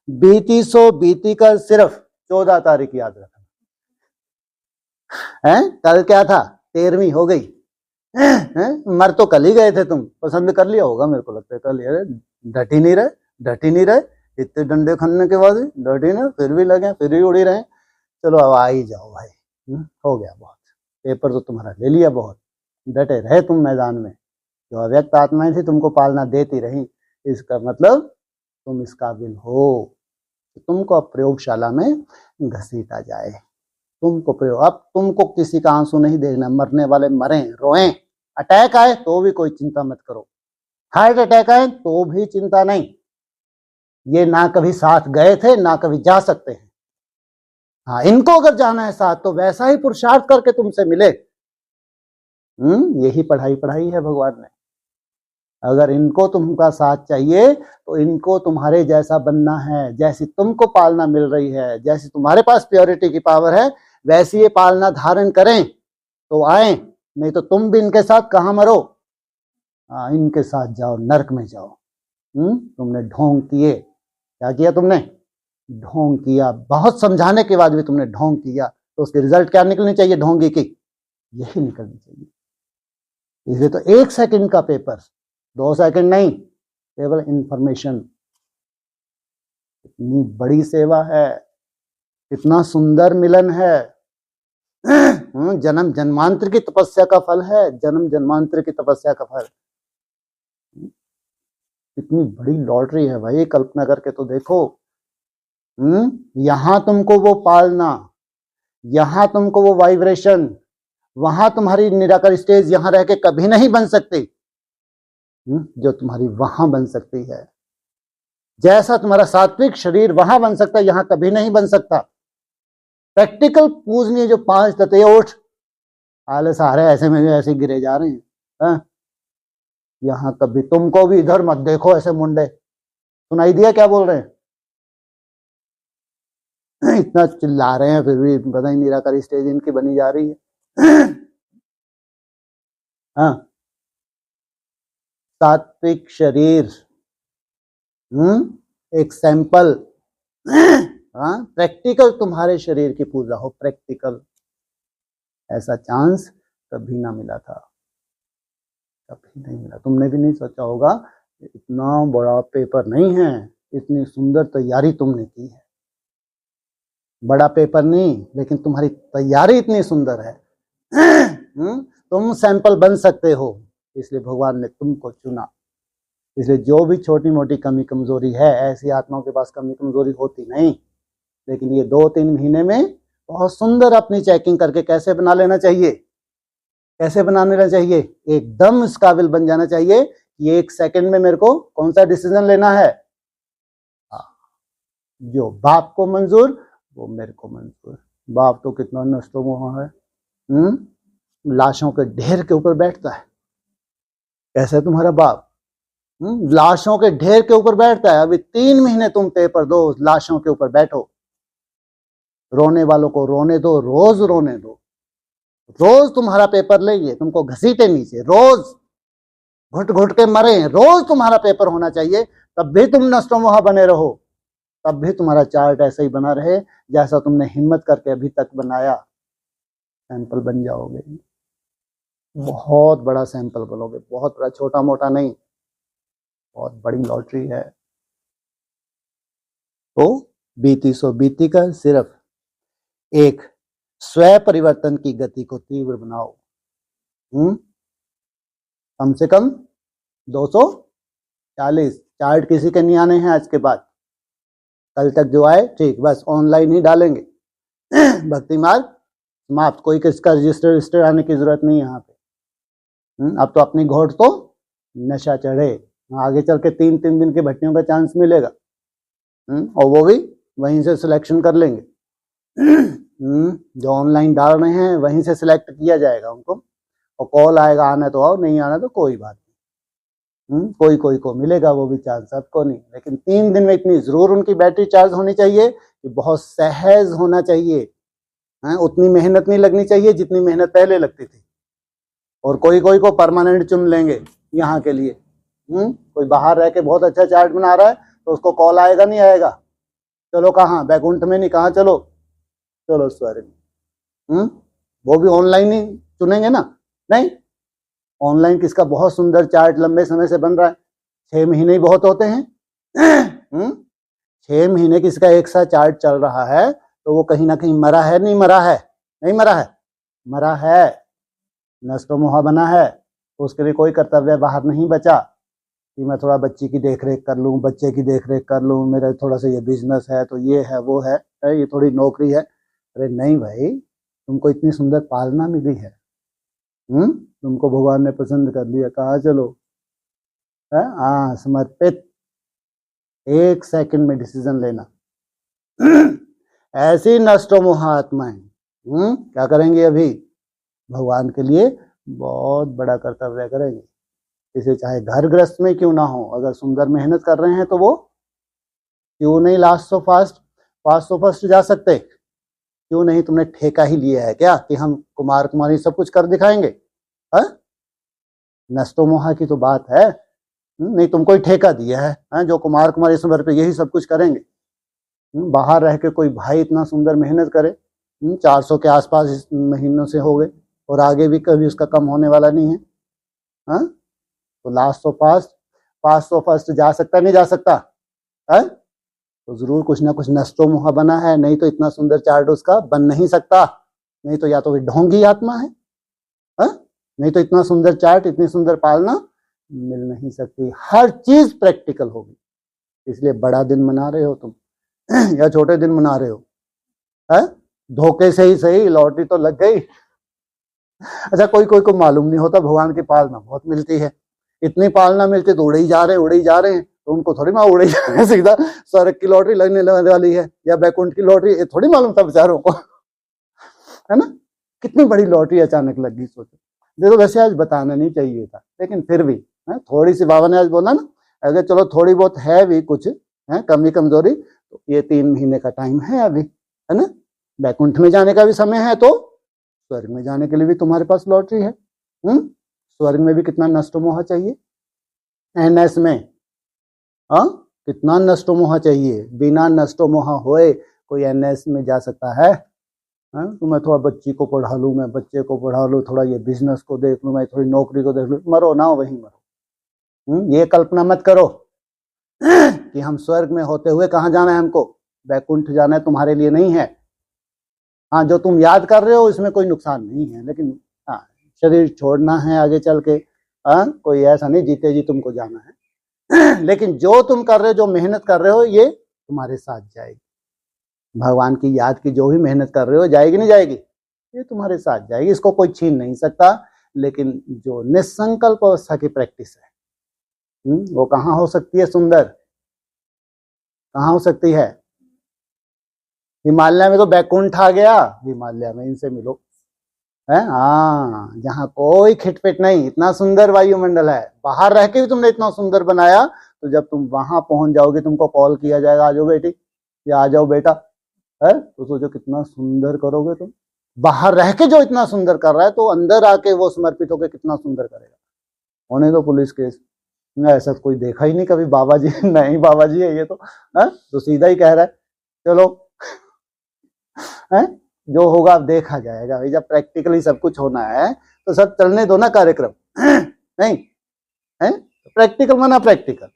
बीती सो बीती कर सिर्फ 14 तारीख याद रखना है। कल क्या था? 13वीं हो गई। मर तो कल ही गए थे, तुम पसंद कर लिया होगा मेरे को लगता है। कल डट ही नहीं रहे, इतने डंडे खनने के बाद डट ही ना, फिर भी लगे, फिर भी उड़ी रहे। चलो अब आ ही जाओ भाई, हो गया बहुत, पेपर तो तुम्हारा ले लिया बहुत, डटे रहे तुम मैदान में। जो अव्यक्त आत्माएं थी तुमको पालना देती रही, इसका मतलब तुम इस काबिल हो, तुमको अब प्रयोगशाला में घसीटा जाए। तुमको प्रयोग, अब तुमको किसी का आंसू नहीं देखना, मरने वाले मरें रोएं, अटैक आए तो भी कोई चिंता मत करो, हार्ट अटैक आए तो भी चिंता नहीं। ये ना कभी साथ गए थे ना कभी जा सकते हैं। हाँ, इनको अगर जाना है साथ तो वैसा ही पुरुषार्थ करके तुमसे मिले। यही पढ़ाई है भगवान ने। अगर इनको तुमका साथ चाहिए तो इनको तुम्हारे जैसा बनना है। जैसी तुमको पालना मिल रही है, जैसी तुम्हारे पास प्योरिटी की पावर है, वैसी ये पालना धारण करें तो आए, नहीं तो तुम भी इनके साथ कहाँ मरो, इनके साथ जाओ, नरक में जाओ। तुमने ढोंग किए, क्या किया तुमने? ढोंग किया। बहुत समझाने के बाद भी तुमने ढोंग किया, तो उसके रिजल्ट क्या निकलनी चाहिए ढोंगी की? यही निकलनी चाहिए। इसलिए तो 1 सेकंड का पेपर, 2 सेकंड नहीं, केवल इंफॉर्मेशन। इतनी बड़ी सेवा है, कितना सुंदर मिलन है। जन्म जन्मांतर की तपस्या का फल है, जन्म जन्मांतर की तपस्या का फल। इतनी बड़ी लॉटरी है भाई, कल्पना करके तो देखो। यहां तुमको वो पालना, यहां तुमको वो वाइब्रेशन, वहां तुम्हारी निराकार स्टेज यहां रह के कभी नहीं बन सकती, जो तुम्हारी वहां बन सकती है। जैसा तुम्हारा सात्विक शरीर वहां बन सकता है, यहां कभी नहीं बन सकता। प्रैक्टिकल पूजनीय जो 5 तत्व, उठ आलस आ रहे ऐसे में ऐसे गिरे जा रहे हैं। यहां कभी, तुमको भी इधर मत देखो ऐसे मुंडे, सुनाई दिया क्या बोल रहे हैं? इतना चिल्ला रहे हैं फिर भी पता ही निराकारी स्टेज इनकी बनी जा रही है। हाँ, सात्विक शरीर, एक सैंपल। हाँ, प्रैक्टिकल तुम्हारे शरीर की पूजा हो, प्रैक्टिकल। ऐसा चांस कभी ना मिला था, कभी नहीं मिला। तुमने भी नहीं सोचा होगा, इतना बड़ा पेपर नहीं है, इतनी सुंदर तैयारी तुमने की है। बड़ा पेपर नहीं, लेकिन तुम्हारी तैयारी इतनी सुंदर है। तुम सैंपल बन सकते हो, इसलिए भगवान ने तुमको चुना। इसलिए जो भी छोटी मोटी कमी कमजोरी है, ऐसी आत्माओं के पास कमी कमजोरी होती नहीं, लेकिन ये 2-3 महीने में बहुत सुंदर अपनी चेकिंग करके कैसे बना लेना चाहिए, कैसे बना लेना चाहिए, एकदम इस काबिल बन जाना चाहिए कि 1 सेकंड में मेरे को कौन सा डिसीजन लेना है। जो बाप को मंजूर वो मेरे को मंजूर। बाप तो कितना नष्टो मोह है, लाशों के ढेर के ऊपर बैठता है। कैसे तुम्हारा बाप लाशों के ढेर के ऊपर बैठता है। अभी 3 महीने तुम पेपर दो, लाशों के ऊपर बैठो। रोने वालों को रोने दो, रोज रोने दो। रोज तुम्हारा पेपर लेंगे, तुमको घसीटे नीचे, रोज घुट घुट के मरे, रोज तुम्हारा पेपर होना चाहिए। तब भी तुम नष्टो मोह बने रहो, तब भी तुम्हारा चार्ट ऐसा ही बना रहे जैसा तुमने हिम्मत करके अभी तक बनाया। सैंपल बन जाओगे, बहुत बड़ा सैंपल बनोगे, बहुत बड़ा, छोटा मोटा नहीं, बहुत बड़ी लॉटरी है। तो बीती सो बीती का सिर्फ एक स्व परिवर्तन की गति को तीव्र बनाओ। कम से कम 240 चार्ट किसी के नहीं आने हैं आज के बाद, कल तक जो आए ठीक, बस ऑनलाइन ही डालेंगे। भक्ति मार्ग समाप्त, कोई किसका रजिस्टर आने की जरूरत नहीं है यहाँ पे। अब तो अपनी घोट तो नशा चढ़े, आगे चल के 3-3 दिन के भट्टियों का चांस मिलेगा, और वो भी वहीं से सिलेक्शन कर लेंगे। जो ऑनलाइन डाल रहे हैं वहीं से सिलेक्ट किया जाएगा उनको, और कॉल आएगा, आना तो आओ, नहीं आना तो कोई बात नहीं। कोई कोई को मिलेगा वो भी चांस, सबको नहीं, लेकिन 3 दिन में इतनी जरूर उनकी बैटरी चार्ज होनी चाहिए कि बहुत सहज होना चाहिए। उतनी मेहनत नहीं लगनी चाहिए जितनी मेहनत पहले लगती थी। और कोई कोई को परमानेंट चुन लेंगे यहाँ के लिए। कोई बाहर रह के बहुत अच्छा चार्ट बना रहा है तो उसको कॉल आएगा नहीं आएगा, चलो कहाँ, बैकुंठ में नहीं, कहाँ चलो, चलो स्वर्ग। वो भी ऑनलाइन ही चुनेंगे ना, नहीं ऑनलाइन किसका बहुत सुंदर चार्ट लंबे समय से बन रहा है, 6 महीने ही बहुत होते हैं। 6 महीने किसका एक सा चार्ट चल रहा है तो वो कहीं ना कहीं मरा है, नहीं मरा है, नहीं मरा है, मरा है, नष्टो मोह बना है। तो उसके लिए कोई कर्तव्य बाहर नहीं बचा कि मैं थोड़ा बच्ची की देखरेख कर लूँ, बच्चे की देखरेख कर लूँ, मेरा थोड़ा सा ये बिजनेस है तो ये है वो है, ये थोड़ी नौकरी है। अरे नहीं भाई, तुमको इतनी सुंदर पालना मिली है, तुमको भगवान ने पसंद कर लिया, कहाँ चलो, हाँ समर्पित। 1 सेकंड में डिसीजन लेना। ऐसी नष्टो मोह आत्माएं क्या करेंगे, अभी भगवान के लिए बहुत बड़ा कर्तव्य करेंगे। इसे चाहे घर गृहस्थ में क्यों ना हो, अगर सुंदर मेहनत कर रहे हैं तो वो क्यों नहीं लास्ट सो फास्ट जा सकते? क्यों नहीं? तुमने ठेका ही लिया है क्या कि हम कुमार कुमारी सब कुछ कर दिखाएंगे? नष्टो मोहा की तो बात है। नहीं, तुमको ही ठेका दिया है जो कुमार कुमारी इस उम्र पे यही सब कुछ करेंगे। बाहर रह के कोई भाई इतना सुंदर मेहनत करे, 400 के आसपास इस महीनों से हो गए और आगे भी कभी उसका कम होने वाला नहीं है। तो लास्ट तो पास तो फर्स्ट जा सकता नहीं जा सकता है? तो जरूर कुछ ना कुछ नष्टो मोह बना है, नहीं तो इतना सुंदर चार्ट उसका बन नहीं सकता। नहीं तो या तो ढोंगी आत्मा है, नहीं तो इतना सुंदर चार्ट, इतनी सुंदर पालना मिल नहीं सकती। हर चीज प्रैक्टिकल होगी। इसलिए बड़ा दिन मना रहे हो तुम या छोटे दिन मना रहे हो? धोखे से ही सही, लॉटरी तो लग गई। अच्छा, कोई कोई को मालूम नहीं होता भगवान की पालना बहुत मिलती है। इतनी पालना मिलती तो उड़े ही जा रहे हैं। तो उनको थोड़ी माँ उड़े जा रहे हैं, सीधा स्वर्ग की लॉटरी लगने वाली है या बैकुंठ की लॉटरी, ये थोड़ी मालूम था बेचारों को, है ना? कितनी बड़ी लॉटरी अचानक लग गई। सोचो, देखो वैसे आज बताना नहीं चाहिए था, लेकिन फिर भी थोड़ी सी बाबा ने आज बोला ना, अगर चलो थोड़ी बहुत है भी कुछ कमी कमजोरी, तो ये 3 महीने का टाइम है अभी, है ना? बैकुंठ में जाने का भी समय है, तो स्वर्ग में जाने के लिए भी तुम्हारे पास लॉटरी है। स्वर्ग में भी कितना नष्टो मोह चाहिए, एनएस में कितना नष्टो मोह चाहिए। बिना नष्टो मोह होए कोई एनएस में जा सकता है? तो मैं थोड़ा बच्ची को पढ़ा लूँ, मैं बच्चे को पढ़ा लूँ, थोड़ा ये बिजनेस को देख लूँ, मैं थोड़ी नौकरी को देख लूँ, मरो ना वहीं मरो। ये कल्पना मत करो कि हम स्वर्ग में होते हुए कहाँ जाना है हमको, बैकुंठ जाना है, तुम्हारे लिए नहीं है। हाँ, जो तुम याद कर रहे हो इसमें कोई नुकसान नहीं है, लेकिन हाँ, शरीर छोड़ना है आगे चल के, कोई ऐसा नहीं जीते जी तुमको जाना है। लेकिन जो तुम कर रहे हो, जो मेहनत कर रहे हो, ये तुम्हारे साथ जाएगी। भगवान की याद की जो भी मेहनत कर रहे हो, जाएगी नहीं जाएगी? ये तुम्हारे साथ जाएगी, इसको कोई छीन नहीं सकता। लेकिन जो निसंकल्प अवस्था की प्रैक्टिस है, वो कहाँ हो सकती है सुंदर? कहाँ हो सकती है? हिमालय में तो बैकुंठ आ गया, हिमालय में इनसे मिलो, है जहाँ कोई खिटपिट नहीं, इतना सुंदर वायुमंडल है। बाहर रह के भी तुमने इतना सुंदर बनाया, तो जब तुम वहां पहुंच जाओगे, तुमको कॉल किया जाएगा, आ जाओ बेटी या आ जाओ बेटा, है तो सोचो कितना सुंदर करोगे तुम। बाहर रह के जो इतना सुंदर कर रहा है, तो अंदर आके वो समर्पित होकर कितना सुंदर करेगा। होने दो पुलिस केस, ऐसा कोई देखा ही नहीं कभी बाबा जी। नहीं बाबा जी है ये तो सीधा ही कह रहा है, चलो है जो होगा अब देखा जाएगा। भाई जब प्रैक्टिकली सब कुछ होना है तो सब चलने दो ना कार्यक्रम। नहीं है प्रैक्टिकल माना प्रैक्टिकल,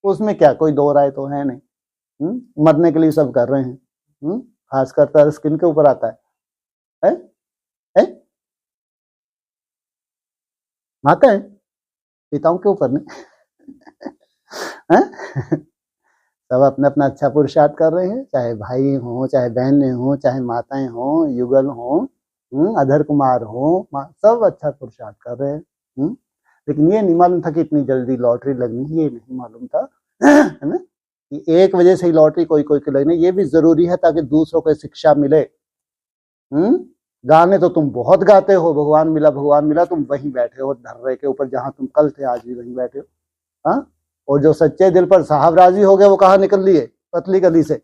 उसमें क्या कोई दो राय तो है नहीं। मरने के लिए सब कर रहे हैं। खासकर तरस स्किन के ऊपर आता है? आता है पिताओं के ऊपर नहीं। सब अपना अपना अच्छा पुरुषार्थ कर रहे हैं, चाहे भाई हो, चाहे बहनें हो, चाहे माताएं हो, युगल हो, अधर कुमार हो, सब अच्छा पुरुषार्थ कर रहे हैं। लेकिन ये नहीं मालूम था कि इतनी जल्दी लॉटरी लगनी, ये नहीं मालूम था, है ना, कि 1 बजे से ही लॉटरी कोई कोई के लगनी। ये भी जरूरी है ताकि दूसरों को शिक्षा मिले। गाने तो तुम बहुत गाते हो, भगवान मिला, तुम वहीं बैठे हो धर्रे के ऊपर, जहां तुम कल थे आज भी वहीं बैठे हो। हाँ, और जो सच्चे दिल पर साहब राजी हो गए, वो कहाँ निकल लिए? पतली गली से।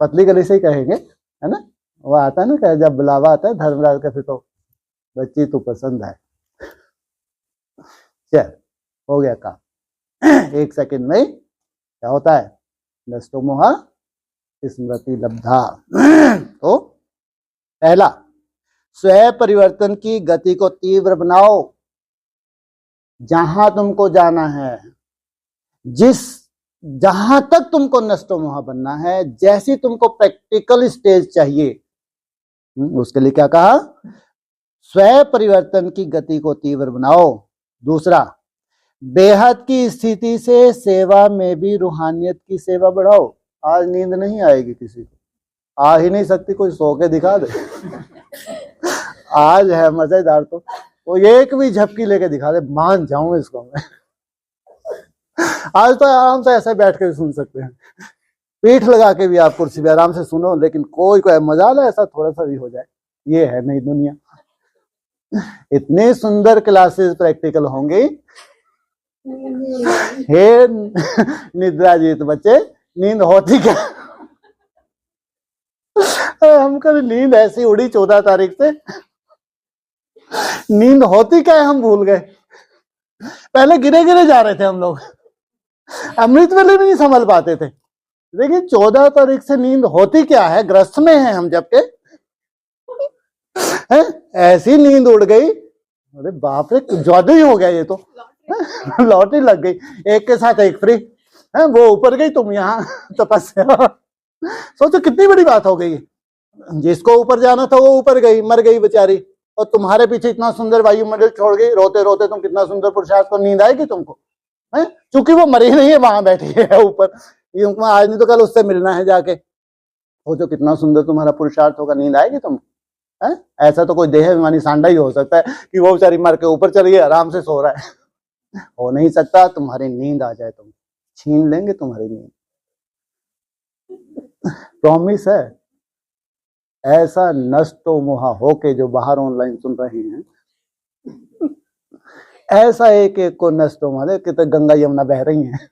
पतली गली से ही कहेंगे, है ना? वो आता है ना, जब बुलावा आता है धर्मराज का, फिर तो बच्ची तू पसंद है, चल हो गया काम। 1 सेकंड में क्या होता है? नष्टो मोह स्मृति लब्धा। तो पहला, स्वयं परिवर्तन की गति को तीव्र बनाओ। जहां तुमको जाना है, जहां तक तुमको नष्टो मोह बनना है, जैसी तुमको प्रैक्टिकल स्टेज चाहिए, उसके लिए क्या कहा? स्वयं परिवर्तन की गति को तीव्र बनाओ। दूसरा, बेहद की स्थिति से सेवा में भी रूहानियत की सेवा बढ़ाओ। आज नींद नहीं आएगी किसी को, आ ही नहीं सकती, कोई सो के दिखा दे। आज है मजेदार, तो वो एक भी झपकी लेके दिखा दे, मान जाऊं इसको मैं। आज तो आराम से ऐसे बैठ के भी सुन सकते हैं, पीठ लगा के भी आप कुर्सी पे आराम से सुनो, लेकिन कोई मजा ला ऐसा थोड़ा सा भी हो जाए, ये है नहीं दुनिया। इतनी सुंदर क्लासेस प्रैक्टिकल होंगी। हे निद्राजीत बच्चे, नींद होती क्या? हम कभी नींद ऐसी उड़ी 14 तारीख से, नींद होती क्या है हम भूल गए। पहले गिरे गिरे जा रहे थे हम लोग, अमृत वेले भी नहीं संभल पाते थे। लेकिन 14 तारीख से नींद होती क्या है, ग्रस्त में है हम जबकि, ऐसी नींद उड़ गई, अरे बाप रे जादू ही हो गया ये तो। लॉटरी लग गई, एक के साथ एक फ्री है, वो ऊपर गई तुम यहाँ तपस्या। सोचो कितनी बड़ी बात हो गई। जिसको ऊपर जाना था वो ऊपर गई, मर गई बेचारी, और तुम्हारे पीछे इतना सुंदर वायुमंडल छोड़ गई, रोते रोते तुम कितना सुंदर पुरुषार्थ को नींद आएगी तुमको, है? चूंकि वो मरी नहीं है, वहां बैठी है ऊपर, ये आज नहीं तो कल उससे मिलना है जाके। सोचो कितना सुंदर तुम्हारा पुरुषार्थ होगा, नींद आएगी तुमको? है? ऐसा तो कोई देह अभिमानी सांडा ही हो सकता है कि वो बेचारी मर के ऊपर चली गई, आराम से सो रहा है। हो नहीं सकता, तुम्हारी नींद आ जाए, तुम छीन लेंगे तुम्हारी नींद, प्रॉमिस है। ऐसा नष्टो मोहा होके जो बाहर ऑनलाइन सुन रहे हैं, ऐसा एक एक को नष्टो मोहा, कितने गंगा यमुना बह रही हैं,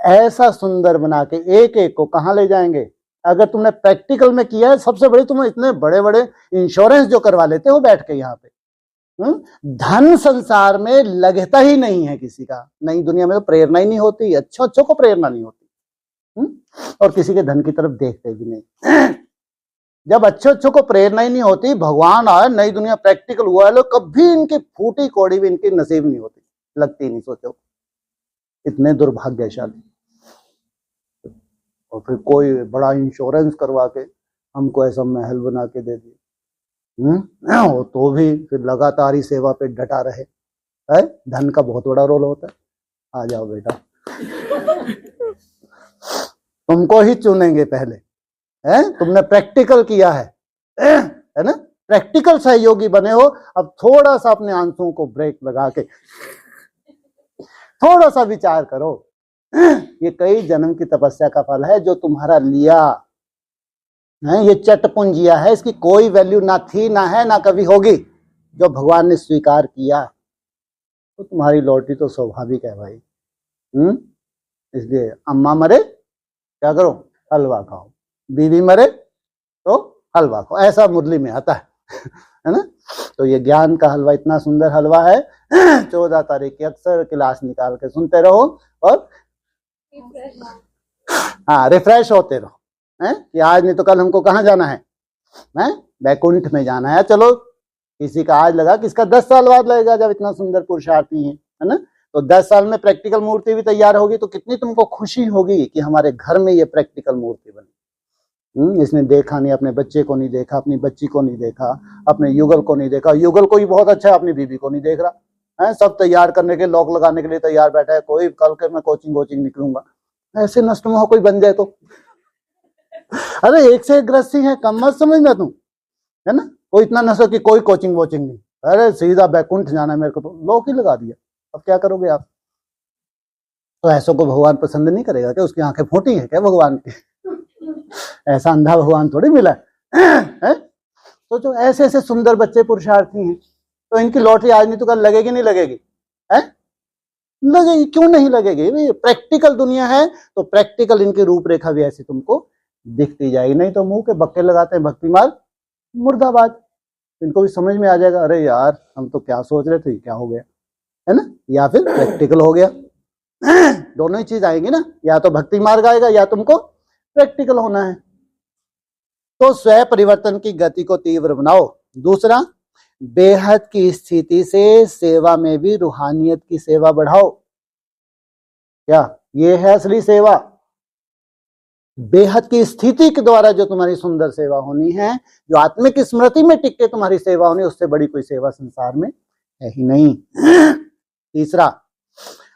ऐसा सुंदर बना के एक एक को कहां ले जाएंगे। अगर तुमने प्रैक्टिकल में किया है, सबसे बड़े तुम इतने बड़े बड़े इंश्योरेंस जो करवा लेते हो बैठ के यहाँ पे, धन संसार में लगता ही नहीं है किसी का। नई दुनिया में तो प्रेरणा ही नहीं होती, अच्छों को प्रेरणा नहीं होती, और किसी के धन की तरफ देखते भी नहीं। जब अच्छों को प्रेरणा ही नहीं होती, भगवान आए, नई दुनिया प्रैक्टिकल हुआ है, लोग कभी इनकी फूटी कौड़ी भी इनकी नसीब नहीं होती, लगती नहीं। सोचो इतने दुर्भाग्यशाली, और फिर कोई बड़ा इंश्योरेंस करवा के हमको ऐसा महल बना के दे दिया, तो भी फिर लगातार ही सेवा पे डटा रहे, है? धन का बहुत बड़ा रोल होता है। आ जाओ बेटा, तुमको ही चुनेंगे पहले, है? तुमने प्रैक्टिकल किया है ना, प्रैक्टिकल सहयोगी बने हो। अब थोड़ा सा अपने आंसुओं को ब्रेक लगा के थोड़ा सा विचार करो, ये कई जन्म की तपस्या का फल है जो तुम्हारा लिया है, ये चटपुंजिया है, इसकी कोई वैल्यू ना थी, ना है, ना कभी होगी। जो भगवान ने स्वीकार किया तो तुम्हारी लौटी तो स्वाभाविक है भाई। इसलिए अम्मा मरे क्या करो, हलवा खाओ, बीवी मरे तो हलवा खाओ, ऐसा मुरली में आता है ना। तो ये ज्ञान का हलवा इतना सुंदर हलवा है। 14 तारीख की अक्सर क्लास निकाल के सुनते रहो और हाँ रिफ्रेश होते रहो, है कि आज नहीं तो कल हमको कहाँ जाना है, बैकुंठ में जाना है। चलो किसी का आज लगा, किसका 10 साल बाद लगेगा, जब इतना सुंदर पुरुषार्थी है ना। तो 10 साल में प्रैक्टिकल मूर्ति भी तैयार होगी, तो कितनी तुमको खुशी होगी कि हमारे घर में ये प्रैक्टिकल मूर्ति बनी। इसने देखा नहीं, अपने बच्चे को नहीं देखा, अपनी बच्ची को नहीं देखा, अपने युगल को नहीं देखा, युगल को ही बहुत अच्छा है, अपनी बीबी को नहीं देख रहा है। सब तैयार करने के, लॉक लगाने के लिए तैयार बैठा है, कोई कल के मैं कोचिंग निकलूंगा। ऐसे नष्ट मोह कोई बन जाए तो, अरे एक से एक ग्रस्ती है, कम मत समझना तुम, है ना। कोई इतना नशा कि कोई कोचिंग नहीं, अरे सीधा बैकुंठ जाना है मेरे को, तो लॉक ही लगा दिया। अब क्या करोगे आप? तो ऐसों को भगवान पसंद नहीं करेगा क्या? उसकी आंखें फूटी है क्या भगवान की? ऐसा अंधा भगवान थोड़ी मिला है। तो जो ऐसे ऐसे सुंदर बच्चे पुरुषार्थी हैं, तो इनकी लॉटरी आज नहीं तो कल लगेगी, नहीं लगेगी? है लगेगी, क्यों नहीं लगेगी? प्रैक्टिकल दुनिया है, तो प्रैक्टिकल इनकी रूपरेखा भी ऐसी तुमको दिखती जाएगी। नहीं तो मुंह के बक्के लगाते हैं भक्ति मार्ग मुर्दाबाद, इनको भी समझ में आ जाएगा, अरे यार हम तो क्या सोच रहे थे, क्या हो गया, है ना। या फिर प्रैक्टिकल हो गया, दोनों ही चीज आएंगी ना, या तो भक्ति मार्ग आएगा या तुमको प्रैक्टिकल होना है। तो स्वयं परिवर्तन की गति को तीव्र बनाओ। दूसरा, बेहद की स्थिति से सेवा में भी रूहानियत की सेवा बढ़ाओ। क्या ये है असली सेवा? बेहद की स्थिति के द्वारा जो तुम्हारी सुंदर सेवा होनी है, जो आत्मिक स्मृति में टिक के तुम्हारी सेवा होनी, उससे बड़ी कोई सेवा संसार में है ही नहीं। तीसरा,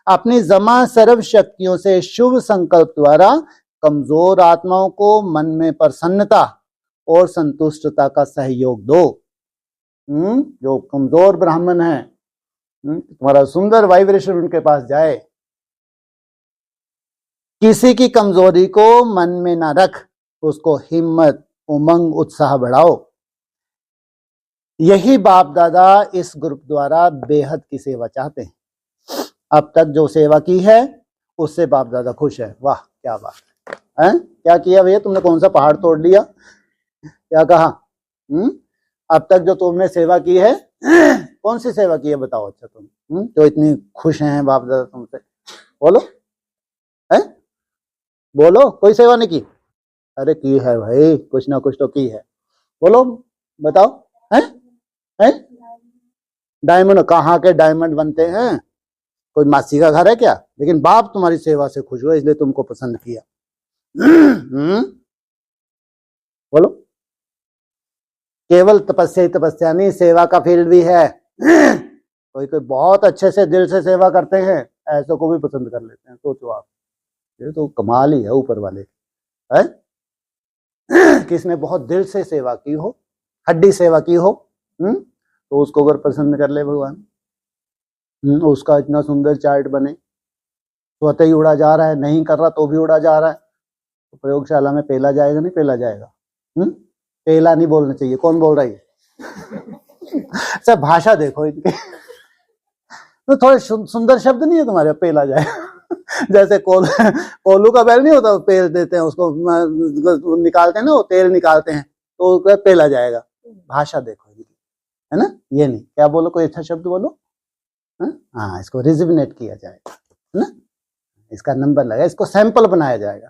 अपनी जमा सर्व शक्तियों से शुभ संकल्प द्वारा कमजोर आत्माओं को मन में प्रसन्नता और संतुष्टता का सहयोग दो। जो कमजोर ब्राह्मण है, तुम्हारा सुंदर वाइब्रेशन उनके पास जाए। किसी की कमजोरी को मन में ना रख, उसको हिम्मत, उमंग, उत्साह बढ़ाओ। यही बाप दादा इस ग्रुप द्वारा बेहद की सेवा चाहते हैं। अब तक जो सेवा की है उससे बाप दादा खुश है। वाह क्या बात है, क्या किया भैया तुमने, कौन सा पहाड़ तोड़ लिया, क्या कहा? अब तक जो तुमने सेवा की है कौन सी सेवा की है बताओ। अच्छा तुम तो इतनी खुश हैं बाप दादा तुमसे, बोलो है, बोलो कोई सेवा नहीं की? अरे की है भाई, कुछ ना कुछ तो की है, बोलो बताओ। है डायमंड, कहाँ के डायमंड बनते हैं, कोई मासी का घर है क्या? लेकिन बाप तुम्हारी सेवा से खुश हुआ इसलिए तुमको पसंद किया। बोलो, केवल तपस्या ही तपस्या नहीं, सेवा का फील्ड भी है। कोई कोई बहुत अच्छे से दिल से सेवा करते हैं, ऐसों को भी पसंद कर लेते हैं। सोचो आप, ये तो कमाल ही है ऊपर वाले है। किसने बहुत दिल से सेवा की हो, हड्डी सेवा की हो, तो उसको अगर पसंद कर ले भगवान, उसका इतना सुंदर चार्ट बने, स्वतः ही उड़ा जा रहा है, नहीं कर रहा तो भी उड़ा जा रहा है, तो प्रयोगशाला में पेला जाएगा नहीं पेला जाएगा? पेला नहीं बोलना चाहिए, कौन बोल रहा है? सब भाषा देखो इनकी। तो थोड़े सुंदर शब्द नहीं है तुम्हारे, पेला जाएगा। जैसे कोलू का बैल नहीं होता, पेल देते हैं उसको, निकालते हैं ना, वो तेल निकालते हैं तो पेला जाएगा। भाषा देखो इनकी, है ना? ये नहीं, क्या बोलो, कोई अच्छा शब्द बोलो। हाँ, इसको रिजिवनेट किया जाएगा, है ना? इसका नंबर लगा, इसको सैंपल बनाया जाएगा।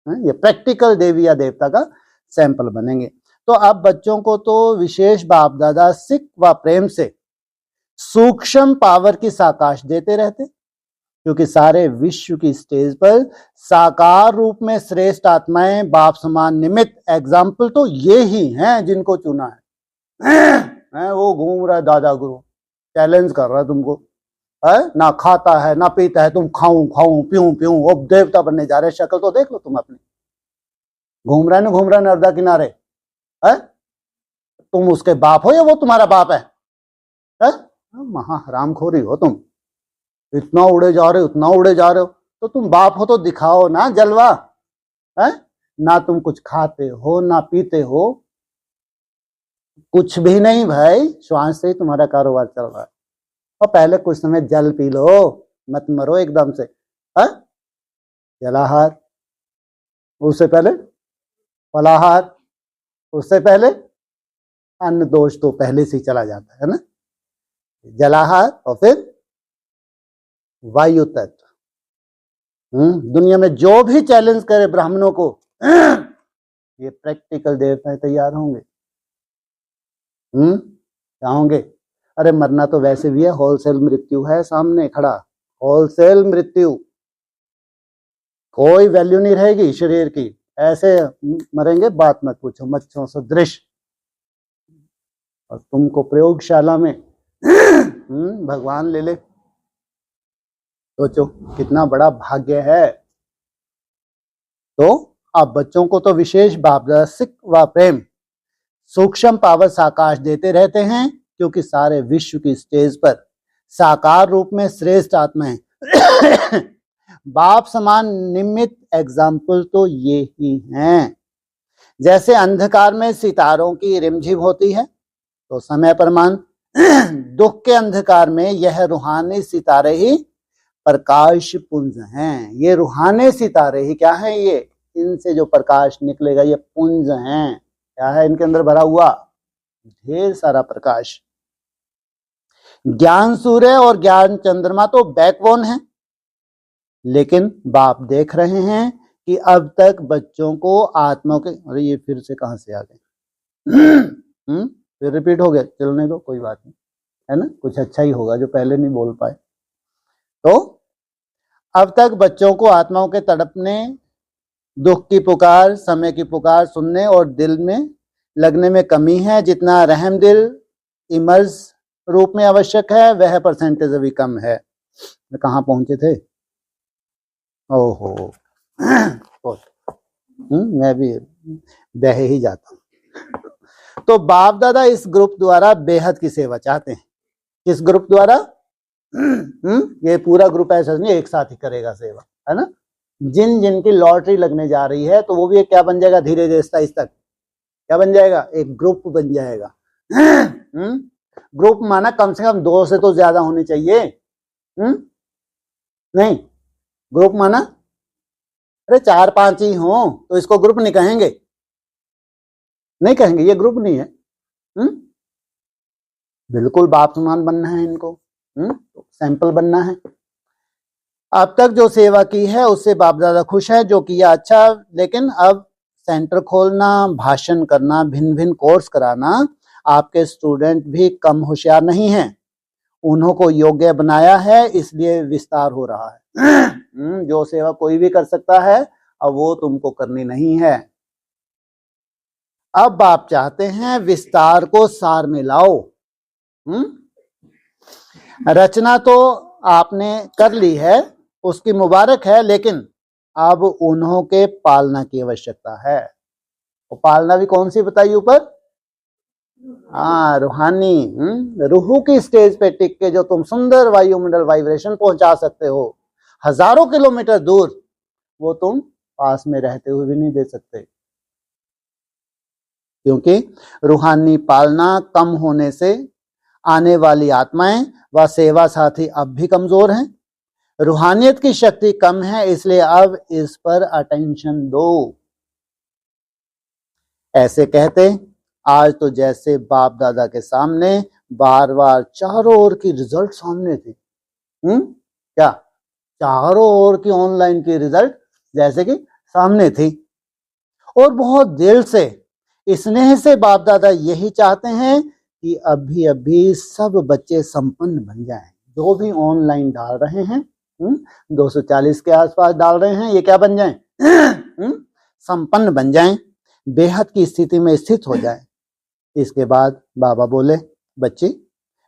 ये प्रैक्टिकल देवी या देवता का सैंपल बनेंगे। तो अब बच्चों को तो विशेष बाप दादा सिख व प्रेम से सूक्ष्म पावर की साकाश देते रहते, क्योंकि सारे विश्व की स्टेज पर साकार रूप में श्रेष्ठ आत्माएं बाप समान निमित्त एग्जाम्पल तो ये ही हैं जिनको चुना है। वो घूम रहा है दादा गुरु, चैलेंज कर रहा है तुमको, है ना, खाता है ना पीता है, तुम खाऊं खाऊं पीऊं पीऊं, अब देवता बनने जा रहे, शक्ल तो देख लो तुम अपनी, घूम रहा है नर्मदा किनारे, है? तुम उसके बाप हो या वो तुम्हारा बाप है? महा हरामखोरी हो तुम, इतना उड़े जा रहे हो, उतना उड़े जा रहे हो, तो तुम बाप हो तो दिखाओ ना जलवा, है ना? तुम कुछ खाते हो ना पीते हो, कुछ भी नहीं भाई, श्वास से ही तुम्हारा कारोबार चल रहा है। और पहले कुछ समय जल पी लो, मत मरो एकदम से, है? जलाहार, उससे पहले फलाहार, उससे पहले अन्न दोष तो पहले से ही चला जाता है ना, जलाहार और फिर वायु तत्व। दुनिया में जो भी चैलेंज करे ब्राह्मणों को, ये प्रैक्टिकल देवताएं तैयार होंगे। क्या होंगे? अरे मरना तो वैसे भी है, होलसेल मृत्यु है सामने खड़ा, होलसेल मृत्यु, कोई वैल्यू नहीं रहेगी शरीर की, ऐसे मरेंगे बात मत पूछो, मच्छरों सदृश। और तुमको प्रयोगशाला में भगवान ले ले, सोचो कितना बड़ा भाग्य है। तो अब बच्चों को तो विशेष बाप दादा सिख व प्रेम सूक्ष्म पावर साकाश देते रहते हैं, क्योंकि सारे विश्व की स्टेज पर साकार रूप में श्रेष्ठ आत्माएं बाप समान निमित्त एग्जाम्पल तो ये ही हैं। जैसे अंधकार में सितारों की रिमझिम होती है, तो समय प्रमाण दुख के अंधकार में यह रूहानी सितारे ही प्रकाश पुंज हैं। ये रूहानी सितारे ही क्या है, ये इनसे जो प्रकाश निकलेगा ये पुंज हैं। क्या है इनके अंदर भरा हुआ? ढेर सारा प्रकाश। ज्ञान सूर्य और ज्ञान चंद्रमा तो बैकबोन है, लेकिन बाप देख रहे हैं कि अब तक बच्चों को आत्मा के, अरे ये फिर से कहां से आ गए? फिर रिपीट हो गया, चलने दो कोई बात नहीं, है ना, कुछ अच्छा ही होगा जो पहले नहीं बोल पाए। तो अब तक बच्चों को आत्माओं के तड़पने, दुख की पुकार, समय की पुकार सुनने और दिल में लगने में कमी है। जितना रहम दिल इमर्ज रूप में आवश्यक है, वह परसेंटेज अभी कम है। कहाँ पहुंचे थे? ओहो मैं भी बह ही जाता हूं। तो बाप दादा इस ग्रुप द्वारा बेहद की सेवा चाहते हैं। किस ग्रुप द्वारा? ये पूरा ग्रुप ऐसा नहीं एक साथ ही करेगा सेवा, है ना? जिन जिनकी लॉटरी लगने जा रही है, तो वो भी क्या बन जाएगा, धीरे धीरे आहिस्ता तक क्या बन जाएगा, एक ग्रुप बन जाएगा। ग्रुप माना कम से कम 2 से तो ज्यादा होनी चाहिए। नहीं, ग्रुप माना अरे 4-5 ही हो तो इसको ग्रुप नहीं कहेंगे, नहीं कहेंगे, ये ग्रुप नहीं है। बिल्कुल बाप समान बनना है इनको, सैंपल बनना है। अब तक जो सेवा की है उससे बाप दादा खुश है, जो किया अच्छा, लेकिन अब सेंटर खोलना, भाषण करना, भिन्न भिन्न कोर्स कराना, आपके स्टूडेंट भी कम होशियार नहीं हैं, उन्हों को योग्य बनाया है, इसलिए विस्तार हो रहा है। जो सेवा कोई भी कर सकता है, अब वो तुमको करनी नहीं है। अब आप चाहते हैं विस्तार को सार में लाओ। रचना तो आपने कर ली है, उसकी मुबारक है, लेकिन अब उन्हों के पालना की आवश्यकता है। और पालना भी कौन सी बताई ऊपर? रूहानी, रूह की स्टेज पे टिक के जो तुम सुंदर वायुमंडल वाइब्रेशन पहुंचा सकते हो हजारों किलोमीटर दूर, वो तुम पास में रहते हुए भी नहीं दे सकते, क्योंकि रूहानी पालना कम होने से आने वाली आत्माएं व सेवा साथी अब भी कमजोर हैं। रूहानियत की शक्ति कम है, इसलिए अब इस पर अटेंशन दो। ऐसे कहते आज तो जैसे बाप दादा के सामने बार बार चारों ओर की रिजल्ट सामने थी। क्या चारों ओर की ऑनलाइन की रिजल्ट जैसे कि सामने थी, और बहुत दिल से स्नेह से बाप दादा यही चाहते हैं कि अभी अभी सब बच्चे संपन्न बन जाएं। जो भी ऑनलाइन डाल रहे हैं, 240 के आसपास डाल रहे हैं, ये क्या बन जाएं? संपन्न बन जाएं, बेहद की स्थिति में स्थित हो जाएं। इसके बाद बाबा बोले, बच्ची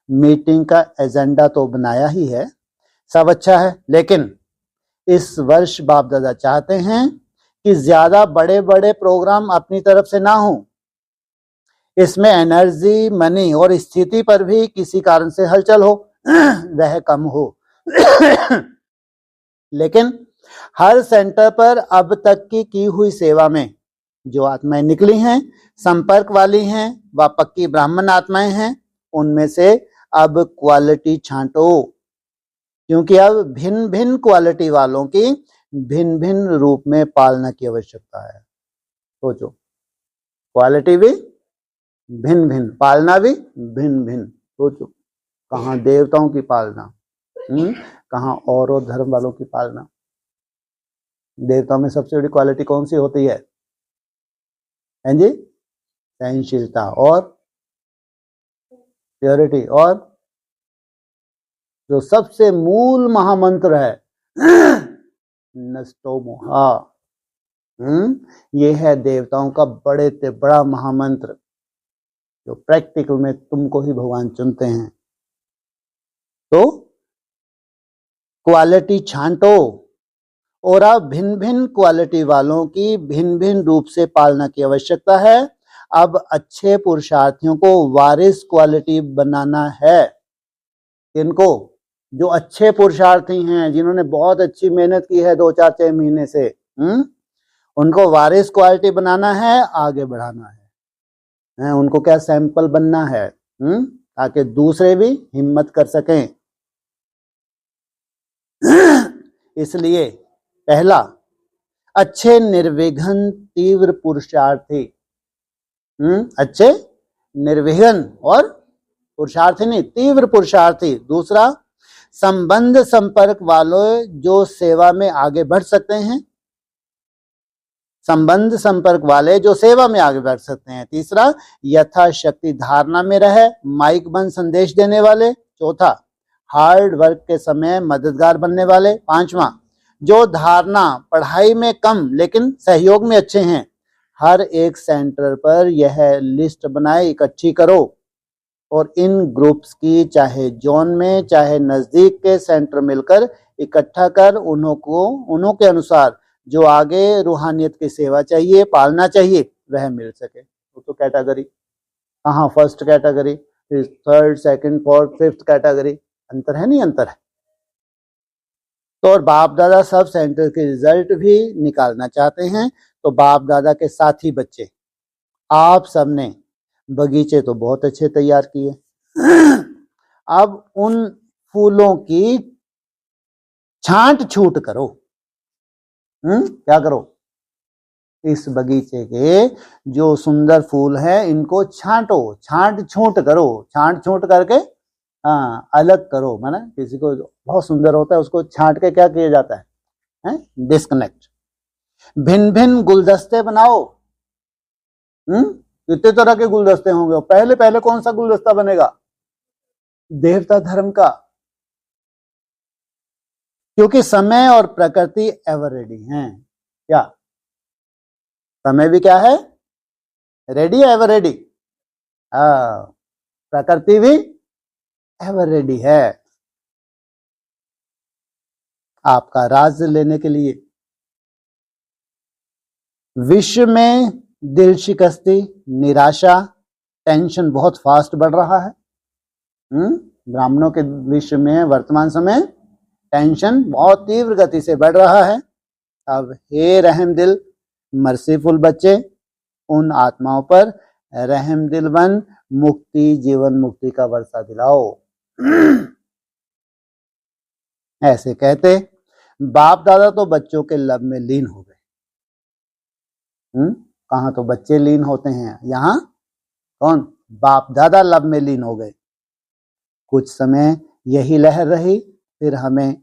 मीटिंग का एजेंडा तो बनाया ही है, सब अच्छा है, लेकिन इस वर्ष बाप दादा चाहते हैं कि ज्यादा बड़े बड़े प्रोग्राम अपनी तरफ से ना हो। इसमें एनर्जी, मनी और स्थिति पर भी किसी कारण से हलचल हो वह कम हो। लेकिन हर सेंटर पर अब तक की हुई सेवा में जो आत्माएं निकली हैं, संपर्क वाली हैं व पक्की ब्राह्मण आत्माएं हैं, उनमें से अब क्वालिटी छांटो, क्योंकि अब भिन्न भिन्न क्वालिटी वालों की भिन्न भिन्न रूप में पालना की आवश्यकता है। सोचो, क्वालिटी भी भिन्न भिन्न, पालना भी भिन्न भिन्न। सोचो, कहाँ देवताओं की पालना, कहाँ और धर्म वालों की पालना। देवताओं में सबसे बड़ी क्वालिटी कौन सी होती है? हैं जी? सहनशीलता और प्योरिटी, और जो सबसे मूल महामंत्र है नष्टो मोहा, ये है देवताओं का बड़े से बड़ा महामंत्र, जो प्रैक्टिकल में तुमको ही भगवान चुनते हैं। तो क्वालिटी छांटो, और अब भिन्न भिन्न क्वालिटी वालों की भिन्न भिन्न रूप से पालना की आवश्यकता है। अब अच्छे पुरुषार्थियों को वारिस क्वालिटी बनाना है। इनको जो अच्छे पुरुषार्थी हैं, जिन्होंने बहुत अच्छी मेहनत की है 2-4-6 महीने से, उनको वारिस क्वालिटी बनाना है, आगे बढ़ाना है। उनको क्या सैंपल बनना है, ताकि दूसरे भी हिम्मत कर सकें। इसलिए पहला, अच्छे निर्विघ्न तीव्र पुरुषार्थी, अच्छे निर्विघ्न और पुरुषार्थी नहीं, तीव्र पुरुषार्थी। दूसरा, संबंध संपर्क वालों जो सेवा में आगे बढ़ सकते हैं, संबंध संपर्क वाले जो सेवा में आगे बढ़ सकते हैं। तीसरा, यथाशक्ति धारणा में रहे, माइक बंद संदेश देने वाले। चौथा, हार्ड वर्क के समय मददगार बनने वाले। पांचवा, जो धारणा पढ़ाई में कम लेकिन सहयोग में अच्छे हैं। हर एक सेंटर पर यह लिस्ट बनाए, इकट्ठी करो, और इन ग्रुप्स की चाहे जोन में चाहे नजदीक के सेंटर मिलकर इकट्ठा कर उन्हों के अनुसार जो आगे रूहानियत की सेवा चाहिए, पालना चाहिए, वह मिल सके। तो कैटेगरी कहाँ, first category, third, second, fourth, fifth category, अंतर है? नहीं अंतर है। तो और बाप दादा सब सेंटर के रिजल्ट भी निकालना चाहते हैं। तो बाप दादा के साथी बच्चे, आप सबने बगीचे तो बहुत अच्छे तैयार किए। अब उन फूलों की छांट छूट करो। क्या करो? इस बगीचे के जो सुंदर फूल हैं इनको छांटो, छांट छूट करो। छांट छूट करके हाँ अलग करो। माना किसी को बहुत सुंदर होता है उसको छांट के क्या किया जाता है? डिस्कनेक्ट। भिन्न भिन्न गुलदस्ते बनाओ। कितने तरह के गुलदस्ते होंगे? पहले पहले कौन सा गुलदस्ता बनेगा? देवता धर्म का। क्योंकि समय और प्रकृति एवर रेडी हैं। क्या समय भी क्या है? रेडी है, एवर रेडी। प्रकृति भी एवर रेडी है आपका राज लेने के लिए। विश्व में दिल शिकस्ती, निराशा, टेंशन बहुत फास्ट बढ़ रहा है। ब्राह्मणों के विश्व में वर्तमान समय टेंशन बहुत तीव्र गति से बढ़ रहा है। अब हे रहम दिल मर्सीफुल बच्चे, उन आत्माओं पर रहम दिल बन मुक्ति, जीवन मुक्ति का वर्षा दिलाओ। ऐसे कहते बाप दादा तो बच्चों के लब में लीन हो गए। कहाँ तो बच्चे लीन होते हैं, यहाँ कौन? बाप दादा लब में लीन हो गए। कुछ समय यही लहर रही, फिर हमें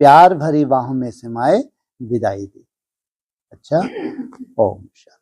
प्यार भरी बाहों में समाये विदाई दी। अच्छा, ओम शांति।